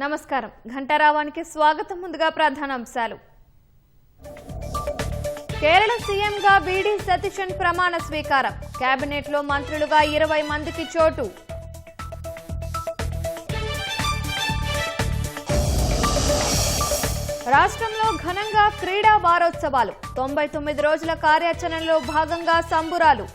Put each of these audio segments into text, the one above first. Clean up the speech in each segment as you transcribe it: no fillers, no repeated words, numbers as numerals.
నమస్కారం ఘంటారావానికి స్వాగతం. ముందుగా ప్రధానాంశాలు. కేరళ సీఎంగా బీడీ సతీశన్ ప్రమాణ స్వీకారం. కేబినెట్లో మంత్రులుగా 20 మందికి చోటు. రాష్ట్రంలో ఘనంగా క్రీడా వారోత్సవాలు. 99 రోజుల కార్యాచరణలో భాగంగా సంబురాలు.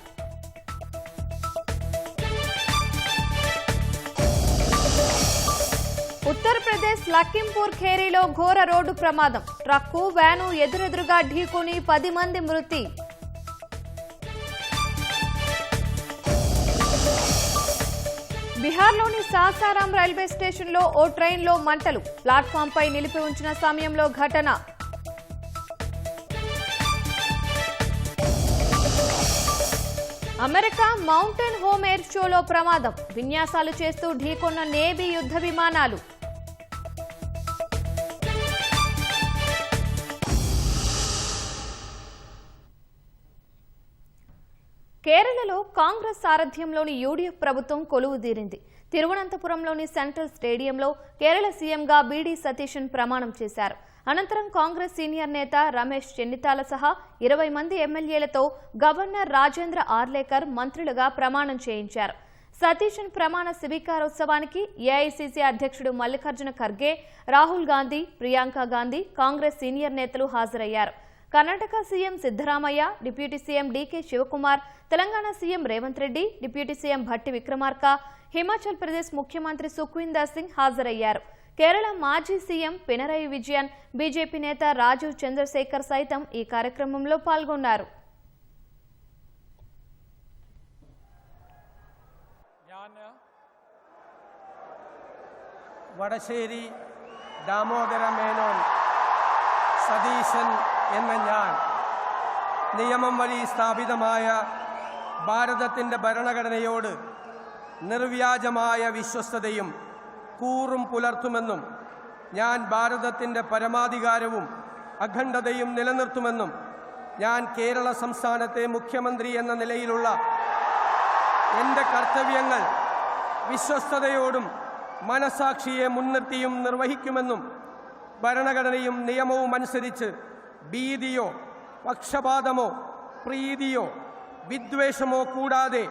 ఉత్తరప్రదేశ్ లఖింపూర్ ఖేరీలో ఘోర రోడ్డు ప్రమాదం. ట్రక్కు వ్యాను ఎదురెదురుగా ఢీకొని 10 మంది మృతి. బీహార్లోని సాసారాం రైల్వే స్టేషన్లో ఓ ట్రైన్లో మంటలు. ప్లాట్ఫామ్పై నిలిపి ఉంచిన సమయంలో ఘటన. అమెరికా మౌంటైన్ హోమ్ ఎయిర్ షోలో ప్రమాదం. విన్యాసాలు చేస్తూ ఢీకొన్న నేవీ యుద్ధ విమానాలు. కేరళలో కాంగ్రెస్ సారథ్యంలోని యూడీఎఫ్ ప్రభుత్వం కొలువుదీరింది. తిరువనంతపురంలోని సెంట్రల్ స్టేడియంలో కేరళ సీఎంగా బీడీ సతీశన్ ప్రమాణం చేశారు. అనంతరం కాంగ్రెస్ సీనియర్ నేత రమేష్ చెన్నితాల సహా 20 మంది ఎమ్మెల్యేలతో గవర్నర్ రాజేంద్ర ఆర్లేకర్ మంత్రులుగా ప్రమాణం చేయించారు. సతీశన్ ప్రమాణ స్వీకారోత్సవానికి ఏఐసీసీ అధ్యక్షుడు మల్లికార్జున ఖర్గే, రాహుల్ గాంధీ, ప్రియాంక గాంధీ, కాంగ్రెస్ సీనియర్ నేతలు హాజరయ్యారు. Karnataka CM Siddaramaiah, deputy CM DK Shivakumar, Telangana CM Revanth Reddy, deputy CM Bhatti Vikramarka, Himachal Pradesh ముఖ్యమంత్రి సుఖ్వీందర్ సింగ్ హాజరయ్యారు. కేరళ మాజీ సీఎం పినరయి విజయన్, బీజేపీ నేత రాజీవ్ చంద్రశేఖర్ సైతం ఈ కార్యక్రమంలో పాల్గొన్నారు. വടശ്ശേരി ദാമോദര മേനോൻ സതീശൻ എന്ന ഞാൻ നിയമം വഴി സ്ഥാപിതമായ ഭാരതത്തിൻ്റെ ഭരണഘടനയോട് നിർവ്യാജമായ വിശ്വസ്തതയും കൂറും പുലർത്തുമെന്നും ഞാൻ ഭാരതത്തിൻ്റെ പരമാധികാരവും അഖണ്ഡതയും നിലനിർത്തുമെന്നും ഞാൻ കേരള സംസ്ഥാനത്തെ മുഖ്യമന്ത്രി എന്ന നിലയിലുള്ള എൻ്റെ കർത്തവ്യങ്ങൾ വിശ്വസ്തതയോടും മനസാക്ഷിയെ മുൻനിർത്തിയും നിർവഹിക്കുമെന്നും ഭരണഘടനയും നിയമവും അനുസരിച്ച് ഭീതിയോ പക്ഷപാതമോ പ്രീതിയോ വിദ്വേഷമോ കൂടാതെ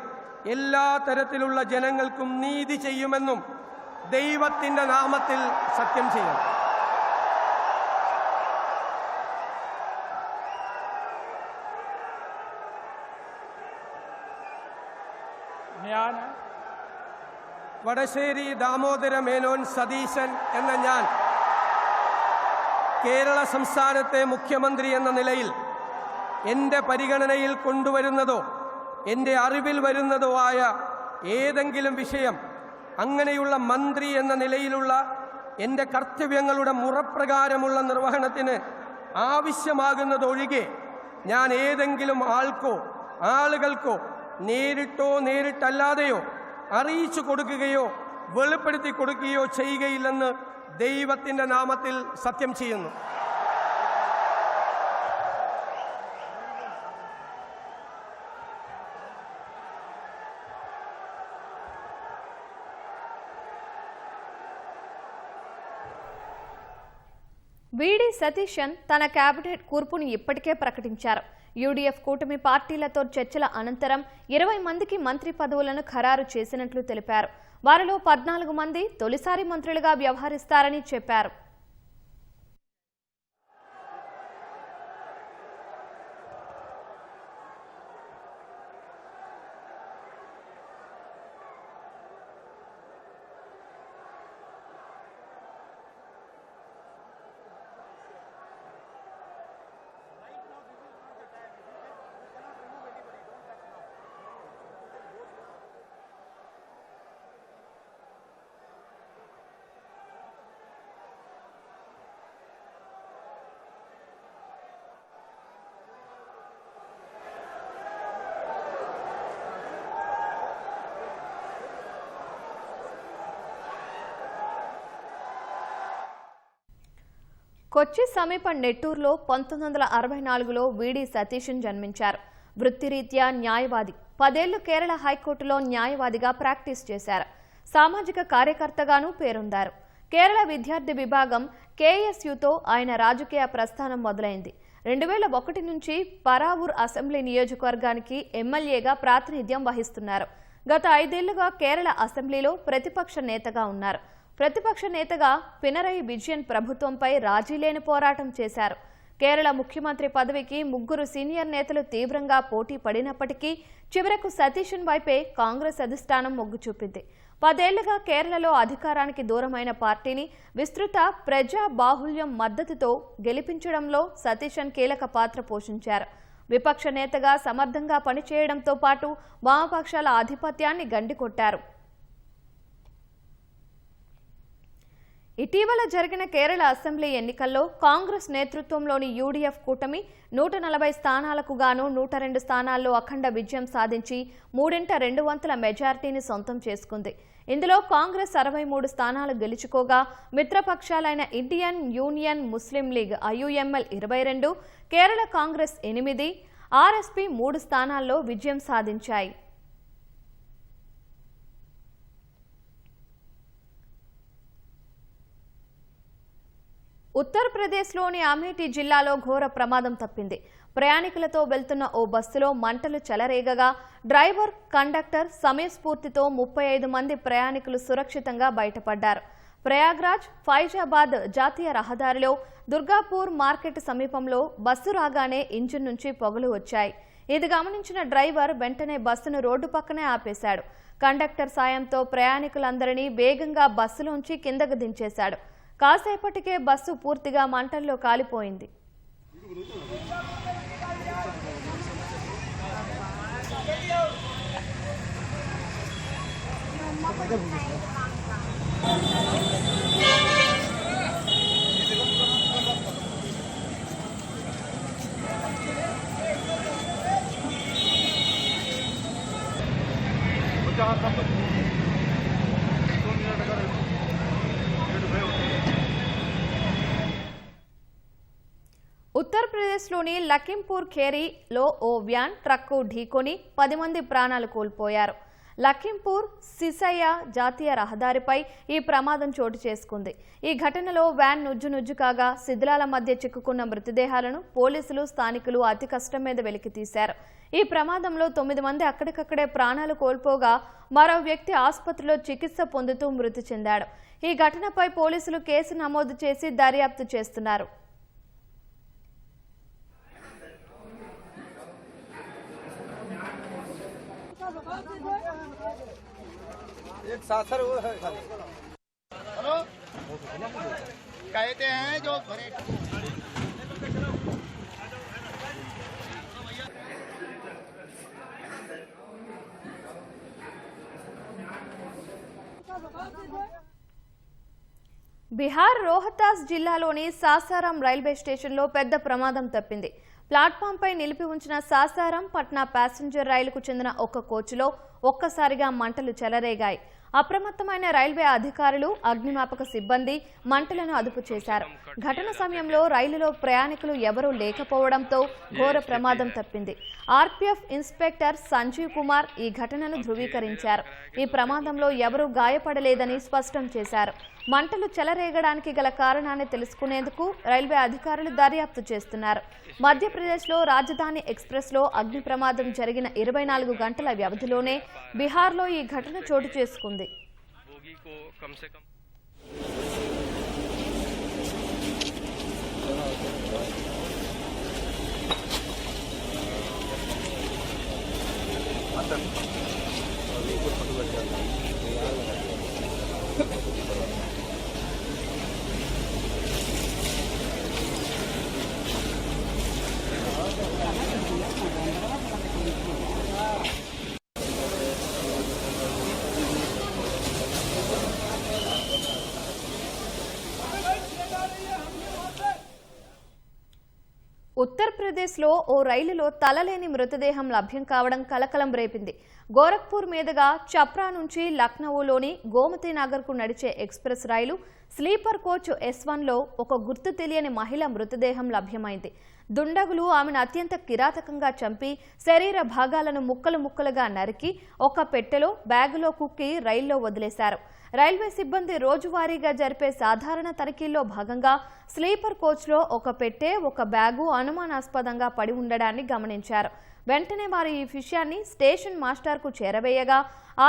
എല്ലാ തരത്തിലുള്ള ജനങ്ങൾക്കും നീതി ചെയ്യുമെന്നും ദൈവത്തിൻ്റെ നാമത്തിൽ സത്യം ചെയ്യും. ഞാൻ വടശ്ശേരി ദാമോദര മേനോൻ സതീശൻ എന്ന ഞാൻ കേരള സംസ്ഥാനത്തെ മുഖ്യമന്ത്രി എന്ന നിലയിൽ എൻ്റെ പരിഗണനയിൽ കൊണ്ടുവരുന്നതോ എൻ്റെ അറിവിൽ വരുന്നതോ ആയ ഏതെങ്കിലും വിഷയം അങ്ങനെയുള്ള മന്ത്രി എന്ന നിലയിലുള്ള എൻ്റെ കർത്തവ്യങ്ങളുടെ മുറപ്രകാരമുള്ള നിർവഹണത്തിന് ആവശ്യമാകുന്നതൊഴികെ ഞാൻ ഏതെങ്കിലും ആൾക്കോ ആളുകൾക്കോ നേരിട്ടോ നേരിട്ടല്ലാതെയോ അറിയിച്ചു കൊടുക്കുകയോ വെളിപ്പെടുത്തി കൊടുക്കുകയോ ചെയ്യുകയില്ലെന്ന് ദൈവത്തിൻ്റെ നാമത്തിൽ സത്യം ചെയ്യുന്നു. బీడీ సతీశన్ తన కేబినెట్ కూర్పును ఇప్పటికే ప్రకటించారు. యూడీఎఫ్ కూటమి పార్టీలతో చర్చల అనంతరం 20 మందికి మంత్రి పదవులను ఖరారు చేసినట్లు తెలిపారు. వారిలో 14 మంది తొలిసారి మంత్రులుగా వ్యవహరిస్తారని చెప్పారు. కొచ్చి సమీప నెట్టూరులో 1964లో వీడి సతీశన్ జన్మించారు. వృత్తిరీత్యా న్యాయవాది. 10 ఏళ్లు కేరళ హైకోర్టులో న్యాయవాదిగా ప్రాక్టీస్ చేశారు. సామాజిక కార్యకర్తగానూ పేరొందారు. కేరళ విద్యార్థి విభాగం కేఎస్యుతో ఆయన రాజకీయ ప్రస్థానం మొదలైంది. 2001 నుంచి పరావూర్ అసెంబ్లీ నియోజకవర్గానికి ఎమ్మెల్యేగా ప్రాతినిధ్యం వహిస్తున్నారు. గత 5 ఏళ్లుగా కేరళ అసెంబ్లీలో ప్రతిపక్ష నేతగా ఉన్నారు. ప్రతిపక్ష నేతగా పినరయి విజయన్ ప్రభుత్వంపై రాజీలేని పోరాటం చేశారు. కేరళ ముఖ్యమంత్రి పదవికి 3 సీనియర్ నేతలు తీవ్రంగా పోటీ పడినప్పటికీ చివరకు సతీశన్ వైపే కాంగ్రెస్ అధిష్టానం మొగ్గు చూపింది. 10 ఏళ్లుగా కేరళలో అధికారానికి దూరమైన పార్టీని విస్తృత ప్రజా బాహుళ్యం మద్దతుతో గెలిపించడంలో సతీశన్ కీలక పాత్ర పోషించారు. విపక్ష నేతగా సమర్థంగా పనిచేయడంతో పాటు వామపక్షాల ఆధిపత్యాన్ని గండికొట్టారు. ఇటీవల జరిగిన కేరళ అసెంబ్లీ ఎన్నికల్లో కాంగ్రెస్ నేతృత్వంలోని యూడీఎఫ్ కూటమి 140 స్థానాలకు గాను 102 స్థానాల్లో అఖండ విజయం సాధించి 3/2 మెజార్టీని సొంతం చేసుకుంది. ఇందులో కాంగ్రెస్ 63 స్థానాలు గెలుచుకోగా మిత్రపక్షాలైన ఇండియన్ యూనియన్ ముస్లిం లీగ్ IUML 22, కేరళ కాంగ్రెస్ 8, ఆర్ఎస్పీ 3 స్థానాల్లో విజయం సాధించాయి. ఉత్తరప్రదేశ్లోని అమేఠీ జిల్లాలో ఘోర ప్రమాదం తప్పింది. ప్రయాణికులతో వెళ్తున్న ఓ బస్సులో మంటలు చెలరేగగా డ్రైవర్, కండక్టర్ సమయస్ఫూర్తితో 35 మంది ప్రయాణికులు సురక్షితంగా బయటపడ్డారు. ప్రయాగ్రాజ్ ఫైజాబాద్ జాతీయ రహదారిలో దుర్గాపూర్ మార్కెట్ సమీపంలో బస్సు రాగానే ఇంజిన్ నుంచి పొగలు వచ్చాయి. ఇది గమనించిన డ్రైవర్ వెంటనే బస్సును రోడ్డు పక్కనే ఆపేశాడు. కండక్టర్ సాయంతో ప్రయాణికులందరినీ వేగంగా బస్సులోంచి కిందకు దించేశాడు. కాసేపటికే బస్సు పూర్తిగా మంటల్లో కాలిపోయింది. ఉత్తరప్రదేశ్లోని లఖింపూర్ ఖేరీలో ఓ వ్యాన్ ట్రక్కు ఢీకొని 10 మంది ప్రాణాలు కోల్పోయారు. లఖింపూర్ సిసయ్య జాతీయ రహదారిపై ఈ ప్రమాదం చోటు చేసుకుంది. ఈ ఘటనలో వ్యాన్ నుజ్జు కాగా శిథిలాల మధ్య చిక్కుకున్న మృతదేహాలను పోలీసులు, స్థానికులు అతి కష్టం మీద వెలికితీశారు. ఈ ప్రమాదంలో 9 మంది అక్కడికక్కడే ప్రాణాలు కోల్పోగా మరో వ్యక్తి ఆసుపత్రిలో చికిత్స పొందుతూ మృతి చెందాడు. ఈ ఘటనపై పోలీసులు కేసు నమోదు చేసి దర్యాప్తు చేస్తున్నారు. एक सासर वो है हेलो कहते हैं जो బిహార్ రోహతాస్ జిల్లాలోని సాసారాం రైల్వే స్టేషన్లో పెద్ద ప్రమాదం తప్పింది. ప్లాట్ఫామ్పై నిలిపి ఉంచిన సాసారాం పట్నా ప్యాసింజర్ రైలుకు చెందిన ఒక కోచ్లో ఒక్కసారిగా మంటలు చెలరేగాయి. అప్రమత్తమైన రైల్వే అధికారులు, అగ్నిమాపక సిబ్బంది మంటలను అదుపు చేశారు. ఘటన సమయంలో రైలులో ప్రయాణికులు ఎవరూ లేకపోవడంతో ఘోర ప్రమాదం తప్పింది. ఆర్పీఎఫ్ ఇన్స్పెక్టర్ సంజీవ్ కుమార్ ఈ ఘటనను ధృవీకరించారు. ఈ ప్రమాదంలో ఎవరూ గాయపడలేదని స్పష్టం చేశారు. మంటలు చెలరేగడానికి గల కారణాన్ని తెలుసుకునేందుకు రైల్వే అధికారులు దర్యాప్తు చేస్తున్నారు. మధ్యప్రదేశ్లో రాజధాని ఎక్స్ప్రెస్లో అగ్ని ప్రమాదం జరిగిన 24 గంటల వ్యవధిలోనే బీహార్లో ఈ ఘటన చోటు చేసుకుంది. ఉత్తరప్రదేశ్లో ఓ రైలులో తలలేని మృతదేహం లభ్యం కావడం కలకలం రేపింది. గోరఖ్పూర్ మీదుగా చప్రా నుంచి లక్నవూలోని గోమతి నగర్కు నడిచే ఎక్స్ప్రెస్ రైలు స్లీపర్ కోచ్ S1లో ఒక గుర్తు తెలియని మహిళ మృతదేహం లభ్యమైంది. దుండగులు ఆమెను అత్యంత కిరాతకంగా చంపి శరీర భాగాలను ముక్కలు ముక్కలుగా నరికి ఒక పెట్టెలో బ్యాగులో కుక్కి రైల్లో వదిలేశారు. రైల్వే సిబ్బంది రోజువారీగా జరిపే సాధారణ తనిఖీల్లో భాగంగా స్లీపర్ కోచ్లో ఒక పెట్టె, ఒక బ్యాగు అనుమానాస్పదంగా పడి ఉండడాన్ని గమనించారు. వెంటనే వారు ఈ విషయాన్ని స్టేషన్ మాస్టర్కు చేరవేయగా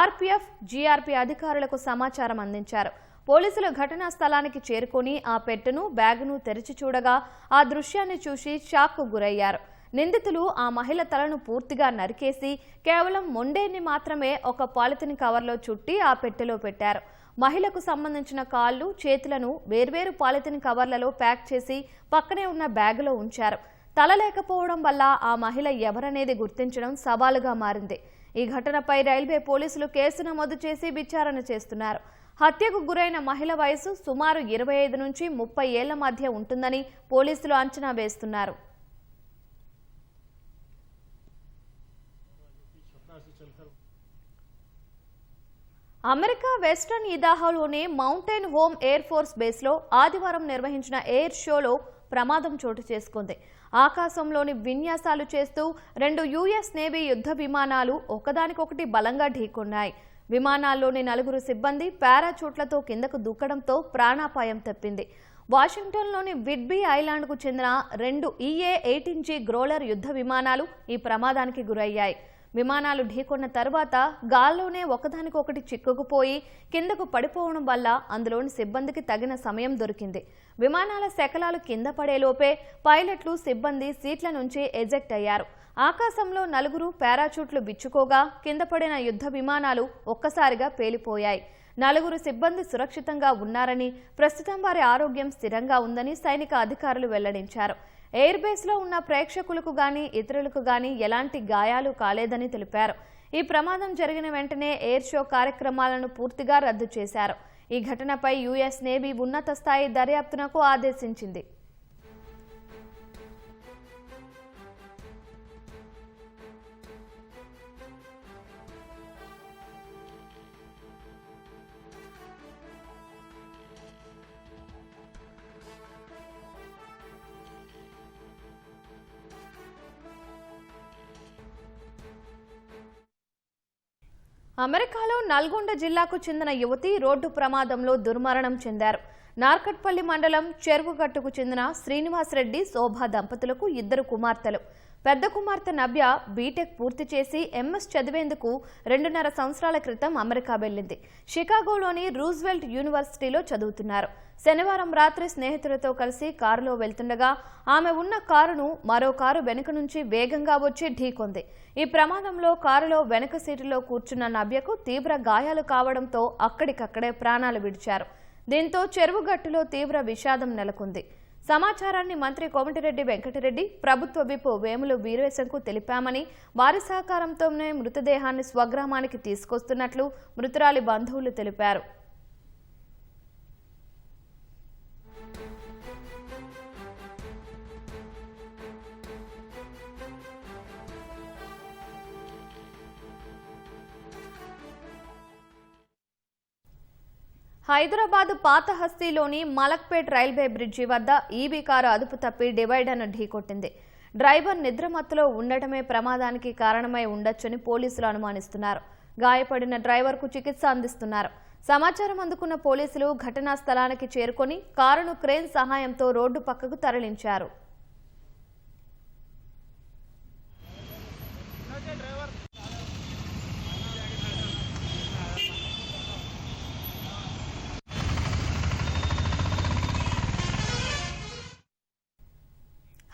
ఆర్పీఎఫ్, జీఆర్పీ అధికారులకు సమాచారం అందించారు. పోలీసులు ఘటనా స్థలానికి చేరుకొని ఆ పెట్టెను, బ్యాగును తెరిచి చూడగా ఆ దృశ్యాన్ని చూసి షాక్కు గురయ్యారు. నిందితులు ఆ మహిళ తలను పూర్తిగా నరికేసి కేవలం మొండేని మాత్రమే ఒక పాలిథిన్ కవర్లో చుట్టి ఆ పెట్టెలో పెట్టారు. మహిళకు సంబంధించిన కాళ్ళు, చేతులను వేర్వేరు పాలిథిన్ కవర్లలో ప్యాక్ చేసి పక్కనే ఉన్న బ్యాగులో ఉంచారు. తల లేకపోవడం వల్ల ఆ మహిళ ఎవరనేది గుర్తించడం సవాలుగా మారింది. ఈ ఘటనపై రైల్వే పోలీసులు కేసు నమోదు చేసి విచారణ చేస్తున్నారు. హత్యకు గురైన మహిళ వయసు సుమారు 25 నుంచి 30 ఏళ్ల మధ్య ఉంటుందని పోలీసులు అంచనా వేస్తున్నారు. అమెరికా వెస్టర్న్ ఇదాహోలోని మౌంటైన్ హోమ్ ఎయిర్ ఫోర్స్ బేస్లో ఆదివారం నిర్వహించిన ఎయిర్ షోలో ప్రమాదం చోటు చేసుకుంది. ఆకాశంలోని విన్యాసాలు చేస్తూ 2 యుఎస్ నేవీ యుద్ధ విమానాలు ఒకదానికొకటి బలంగా ఢీకొన్నాయి. విమానాల్లోని 4 సిబ్బంది పారాచూట్లతో కిందకు దూకడంతో ప్రాణాపాయం తప్పింది. వాషింగ్టన్లోని విడ్బీ ఐలాండ్కు చెందిన 2 EA-18G గ్రోలర్ యుద్ధ విమానాలు ఈ ప్రమాదానికి గురయ్యాయి. విమానాలు ఢీకొన్న తర్వాత గాల్లోనే ఒకదానికొకటి చిక్కుకుపోయి కిందకు పడిపోవడం వల్ల అందులోని సిబ్బందికి తగిన సమయం దొరికింది. విమానాల శకలాలు కింద పడేలోపే పైలట్లు, సిబ్బంది సీట్ల నుంచి ఎజెక్ట్ అయ్యారు. ఆకాశంలో 4 పారాచూట్లు బిచ్చుకోగా కింద పడిన యుద్ధ విమానాలు ఒక్కసారిగా పేలిపోయాయి. 4 సిబ్బంది సురక్షితంగా ఉన్నారని, ప్రస్తుతం వారి ఆరోగ్యం స్థిరంగా ఉందని సైనిక అధికారులు వెల్లడించారు. ఎయిర్ బేస్లో ఉన్న ప్రేక్షకులకు గానీ, ఇతరులకు గానీ ఎలాంటి గాయాలు కాలేదని తెలిపారు. ఈ ప్రమాదం జరిగిన వెంటనే ఎయిర్ షో కార్యక్రమాలను పూర్తిగా రద్దు చేశారు. ఈ ఘటనపై యుఎస్ నేవీ ఉన్నత స్థాయి దర్యాప్తునకు ఆదేశించింది. అమెరికాలో నల్గొండ జిల్లాకు చెందిన యువతి రోడ్డు ప్రమాదంలో దుర్మరణం చెందారు. నార్కట్పల్లి మండలం చెరువుగట్టుకు చెందిన శ్రీనివాస్ రెడ్డి, శోభా దంపతులకు 2 కుమార్తెలు. పెద్ద కుమార్తె నవ్య బీటెక్ పూర్తి చేసి ఎంఎస్ చదివేందుకు 2.5 సంవత్సరాల క్రితం అమెరికా వెళ్లింది. షికాగోలోని రూజ్వెల్ట్ యూనివర్సిటీలో చదువుతున్నారు. శనివారం రాత్రి స్నేహితులతో కలిసి కారులో వెళ్తుండగా ఆమె ఉన్న కారును మరో కారు వెనుక నుంచి వేగంగా వచ్చి ఢీకొంది. ఈ ప్రమాదంలో కారులో వెనుక సీటులో కూర్చున్న నవ్యకు తీవ్ర గాయాలు కావడంతో అక్కడికక్కడే ప్రాణాలు విడిచారు. దీంతో చెరువుగట్టులో తీవ్ర విషాదం నెలకొంది. సమాచారాన్ని మంత్రి కోమటిరెడ్డి వెంకటరెడ్డి, ప్రభుత్వ విప్ వేముల వీరేశంకు తెలిపామని, వారి సహకారంతోనే మృతదేహాన్ని స్వగ్రామానికి తీసుకొస్తున్నట్లు మృతురాలి బంధువులు తెలిపారు. హైదరాబాద్ పాతహస్తీలోని మలక్పేట్ రైల్వే బ్రిడ్జి వద్ద ఈవీ కారు అదుపు తప్పి డివైడర్ను ఢీకొట్టింది. డ్రైవర్ నిద్రమత్తులో ఉండటమే ప్రమాదానికి కారణమై ఉండొచ్చని పోలీసులు అనుమానిస్తున్నారు. గాయపడిన డ్రైవర్కు చికిత్స అందిస్తున్నారు. సమాచారం అందుకున్న పోలీసులు ఘటనా స్థలానికి చేరుకొని కారును క్రేన్ సహాయంతో రోడ్డు పక్కకు తరలించారు.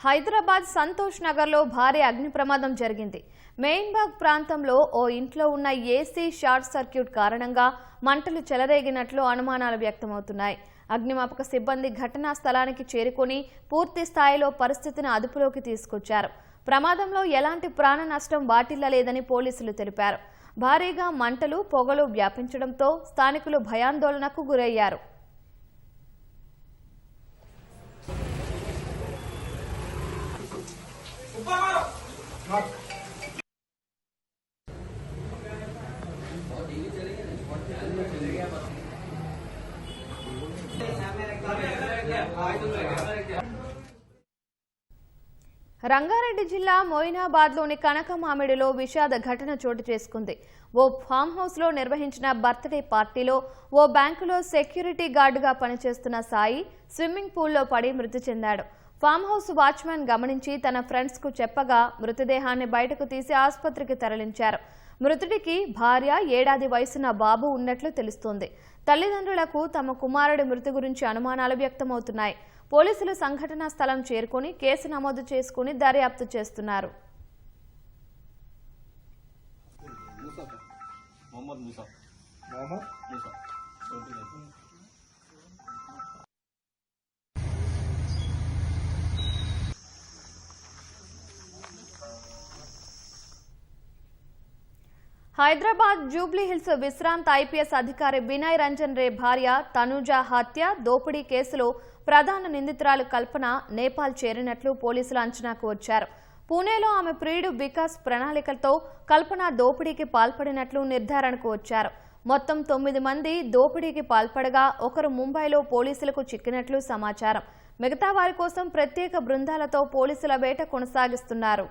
హైదరాబాద్ సంతోష్ నగర్లో భారీ అగ్ని ప్రమాదం జరిగింది. మెయిన్బాగ్ ప్రాంతంలో ఓ ఇంట్లో ఉన్న ఏసీ షార్ట్ సర్క్యూట్ కారణంగా మంటలు చెలరేగినట్లు అనుమానాలు వ్యక్తమవుతున్నాయి. అగ్నిమాపక సిబ్బంది ఘటనా స్థలానికి చేరుకొని పూర్తి స్థాయిలో పరిస్థితిని అదుపులోకి తీసుకొచ్చారు. ప్రమాదంలో ఎలాంటి ప్రాణ నష్టం వాటిల్లలేదని పోలీసులు తెలిపారు. భారీగా మంటలు, పొగలు వ్యాపించడంతో స్థానికులు భయాందోళనకు గురయ్యారు. రంగారెడ్డి జిల్లా మొయినాబాద్లోని కనకమామిడిలో విషాద ఘటన చోటు చేసుకుంది. ఓ ఫామ్ హౌస్లో నిర్వహించిన బర్త్డే పార్టీలో ఓ బ్యాంకులో సెక్యూరిటీ గార్డుగా పనిచేస్తున్న సాయి స్విమ్మింగ్ పూల్లో పడి మృతి చెందాడు. ఫామ్ హౌస్ వాచ్మెన్ గమనించి తన ఫ్రెండ్స్కు చెప్పగా మృతదేహాన్ని బయటకు తీసి ఆసుపత్రికి తరలించారు. మృతుడికి భార్య, ఏడాది వయసున్న బాబు ఉన్నట్లు తెలుస్తోంది. తల్లిదండ్రులకు తమ కుమారుడి మృతి గురించి అనుమానాలు వ్యక్తమవుతున్నాయి. పోలీసులు సంఘటనా స్థలం చేరుకుని కేసు నమోదు చేసుకుని దర్యాప్తు చేస్తున్నారు. హైదరాబాద్ జూబ్లీహిల్స్ విశ్రాంత ఐపీఎస్ అధికారి బినయ్ రంజన్ రే భార్య తనుజ హత్య, దోపిడీ కేసులో ప్రధాన నిందితురాలు కల్పన నేపాల్ చేరినట్లు పోలీసులు అంచనాకు వచ్చారు. పూణేలో ఆమె ప్రియుడు వికాస్ ప్రణాళికలతో కల్పన దోపిడీకి పాల్పడినట్లు నిర్ధారణకు వచ్చారు. మొత్తం 9 మంది దోపిడీకి పాల్పడగా ఒకరు ముంబైలో పోలీసులకు చిక్కినట్లు సమాచారం. మిగతా వారి కోసం ప్రత్యేక బృందాలతో పోలీసుల వేట కొనసాగిస్తున్నారు.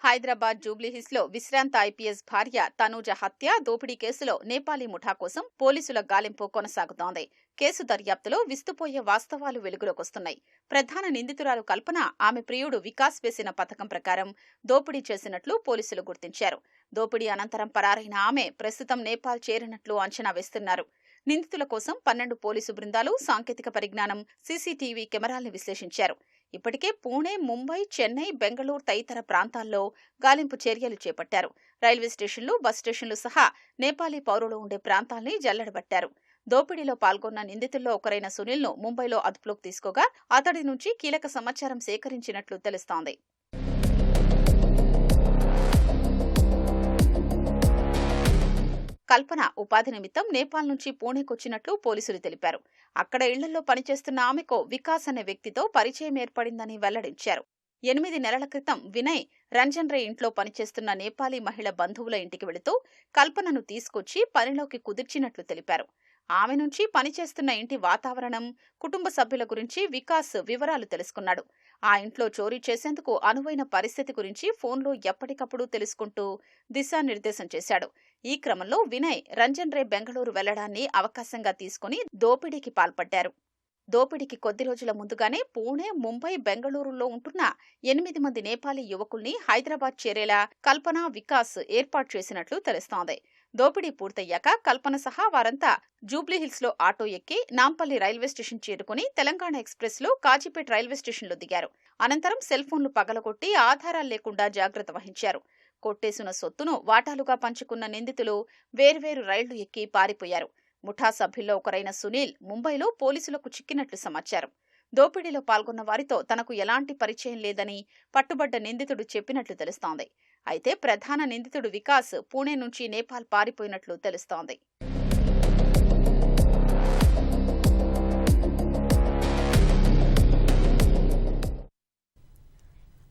హైదరాబాద్ జూబ్లీహిల్స్ లో విశ్రాంత ఐపీఎస్ భార్య తనూజ హత్య, దోపిడీ కేసులో నేపాలీ ముఠా కోసం పోలీసుల గాలింపు కొనసాగుతోంది. కేసు దర్యాప్తులో విస్తుపోయే వాస్తవాలు వెలుగులోకొస్తున్నాయి. ప్రధాన నిందితురాలు కల్పన, ఆమె ప్రియుడు వికాస్ వేసిన పథకం ప్రకారం దోపిడీ చేసినట్లు పోలీసులు గుర్తించారు. దోపిడీ అనంతరం పరారైన ఆమె ప్రస్తుతం నేపాల్ చేరినట్లు అంచనా వేస్తున్నారు. నిందితుల కోసం 12 పోలీసు బృందాలు, సాంకేతిక పరిజ్ఞానం, సీసీటీవీ కెమెరాల్ని విశ్లేషించారు. ఇప్పటికే పూణే, ముంబై, చెన్నై, బెంగళూరు తదితర ప్రాంతాల్లో గాలింపు చర్యలు చేపట్టారు. రైల్వే స్టేషన్లు, బస్ స్టేషన్లు సహా నేపాలీ పౌరులు ఉండే ప్రాంతాల్ని జల్లెడబట్టారు. దోపిడీలో పాల్గొన్న నిందితుల్లో ఒకరైన సునీల్ను ముంబైలో అదుపులోకి తీసుకోగా అతడి నుంచి కీలక సమాచారం సేకరించినట్లు తెలుస్తోంది. కల్పన ఉపాధి నిమిత్తం నేపాల్ నుంచి పూణేకొచ్చినట్లు పోలీసులు తెలిపారు. అక్కడ ఇళ్లలో పనిచేస్తున్న ఆమెకు వికాస్ అనే వ్యక్తితో పరిచయం ఏర్పడిందని వెల్లడించారు. 8 నెలల క్రితం వినయ్ రంజన్ రే ఇంట్లో పనిచేస్తున్న నేపాలీ మహిళ బంధువుల ఇంటికి వెళుతూ కల్పనను తీసుకొచ్చి పనిలోకి కుదిర్చినట్లు తెలిపారు. ఆమె నుంచి పనిచేస్తున్న ఇంటి వాతావరణం, కుటుంబ సభ్యుల గురించి వికాస్ వివరాలు తెలుసుకున్నాడు. ఆ ఇంట్లో చోరీ చేసేందుకు అనువైన పరిస్థితి గురించి ఫోన్లో ఎప్పటికప్పుడు తెలుసుకుంటూ దిశానిర్దేశం చేశాడు. ఈ క్రమంలో వినయ్ రంజన్ రే బెంగళూరు వెళ్లడాన్ని అవకాశంగా తీసుకుని దోపిడీకి పాల్పడ్డారు. దోపిడీకి కొద్ది రోజుల ముందుగానే పూణే, ముంబై, బెంగళూరులో ఉంటున్న 8 మంది నేపాలీ యువకుల్ని హైదరాబాద్ చేరేలా కల్పన, వికాస్ ఏర్పాటు చేసినట్లు తెలుస్తోంది. దోపిడీ పూర్తయ్యాక కల్పన సహా వారంతా జూబ్లీహిల్స్ లో ఆటో ఎక్కి నాంపల్లి రైల్వే స్టేషన్ చేరుకుని తెలంగాణ ఎక్స్ప్రెస్ లో కాజీపేట రైల్వే స్టేషన్లో దిగారు. అనంతరం సెల్ ఫోన్లు పగలగొట్టి ఆధారాలు లేకుండా జాగ్రత్త వహించారు. కొట్టేసిన సొత్తును వాటాలుగా పంచుకున్న నిందితులు వేర్వేరు రైళ్లు ఎక్కి పారిపోయారు. ముఠా సభ్యుల్లో ఒకరైన సునీల్ ముంబైలో పోలీసులకు చిక్కినట్లు సమాచారం. దోపిడీలో పాల్గొన్న వారితో తనకు ఎలాంటి పరిచయం లేదని పట్టుబడ్డ నిందితుడు చెప్పినట్లు తెలుస్తోంది. అయితే ప్రధాన నిందితుడు వికాస్ పూణే నుంచి నేపాల్ పారిపోయినట్లు తెలుస్తోంది.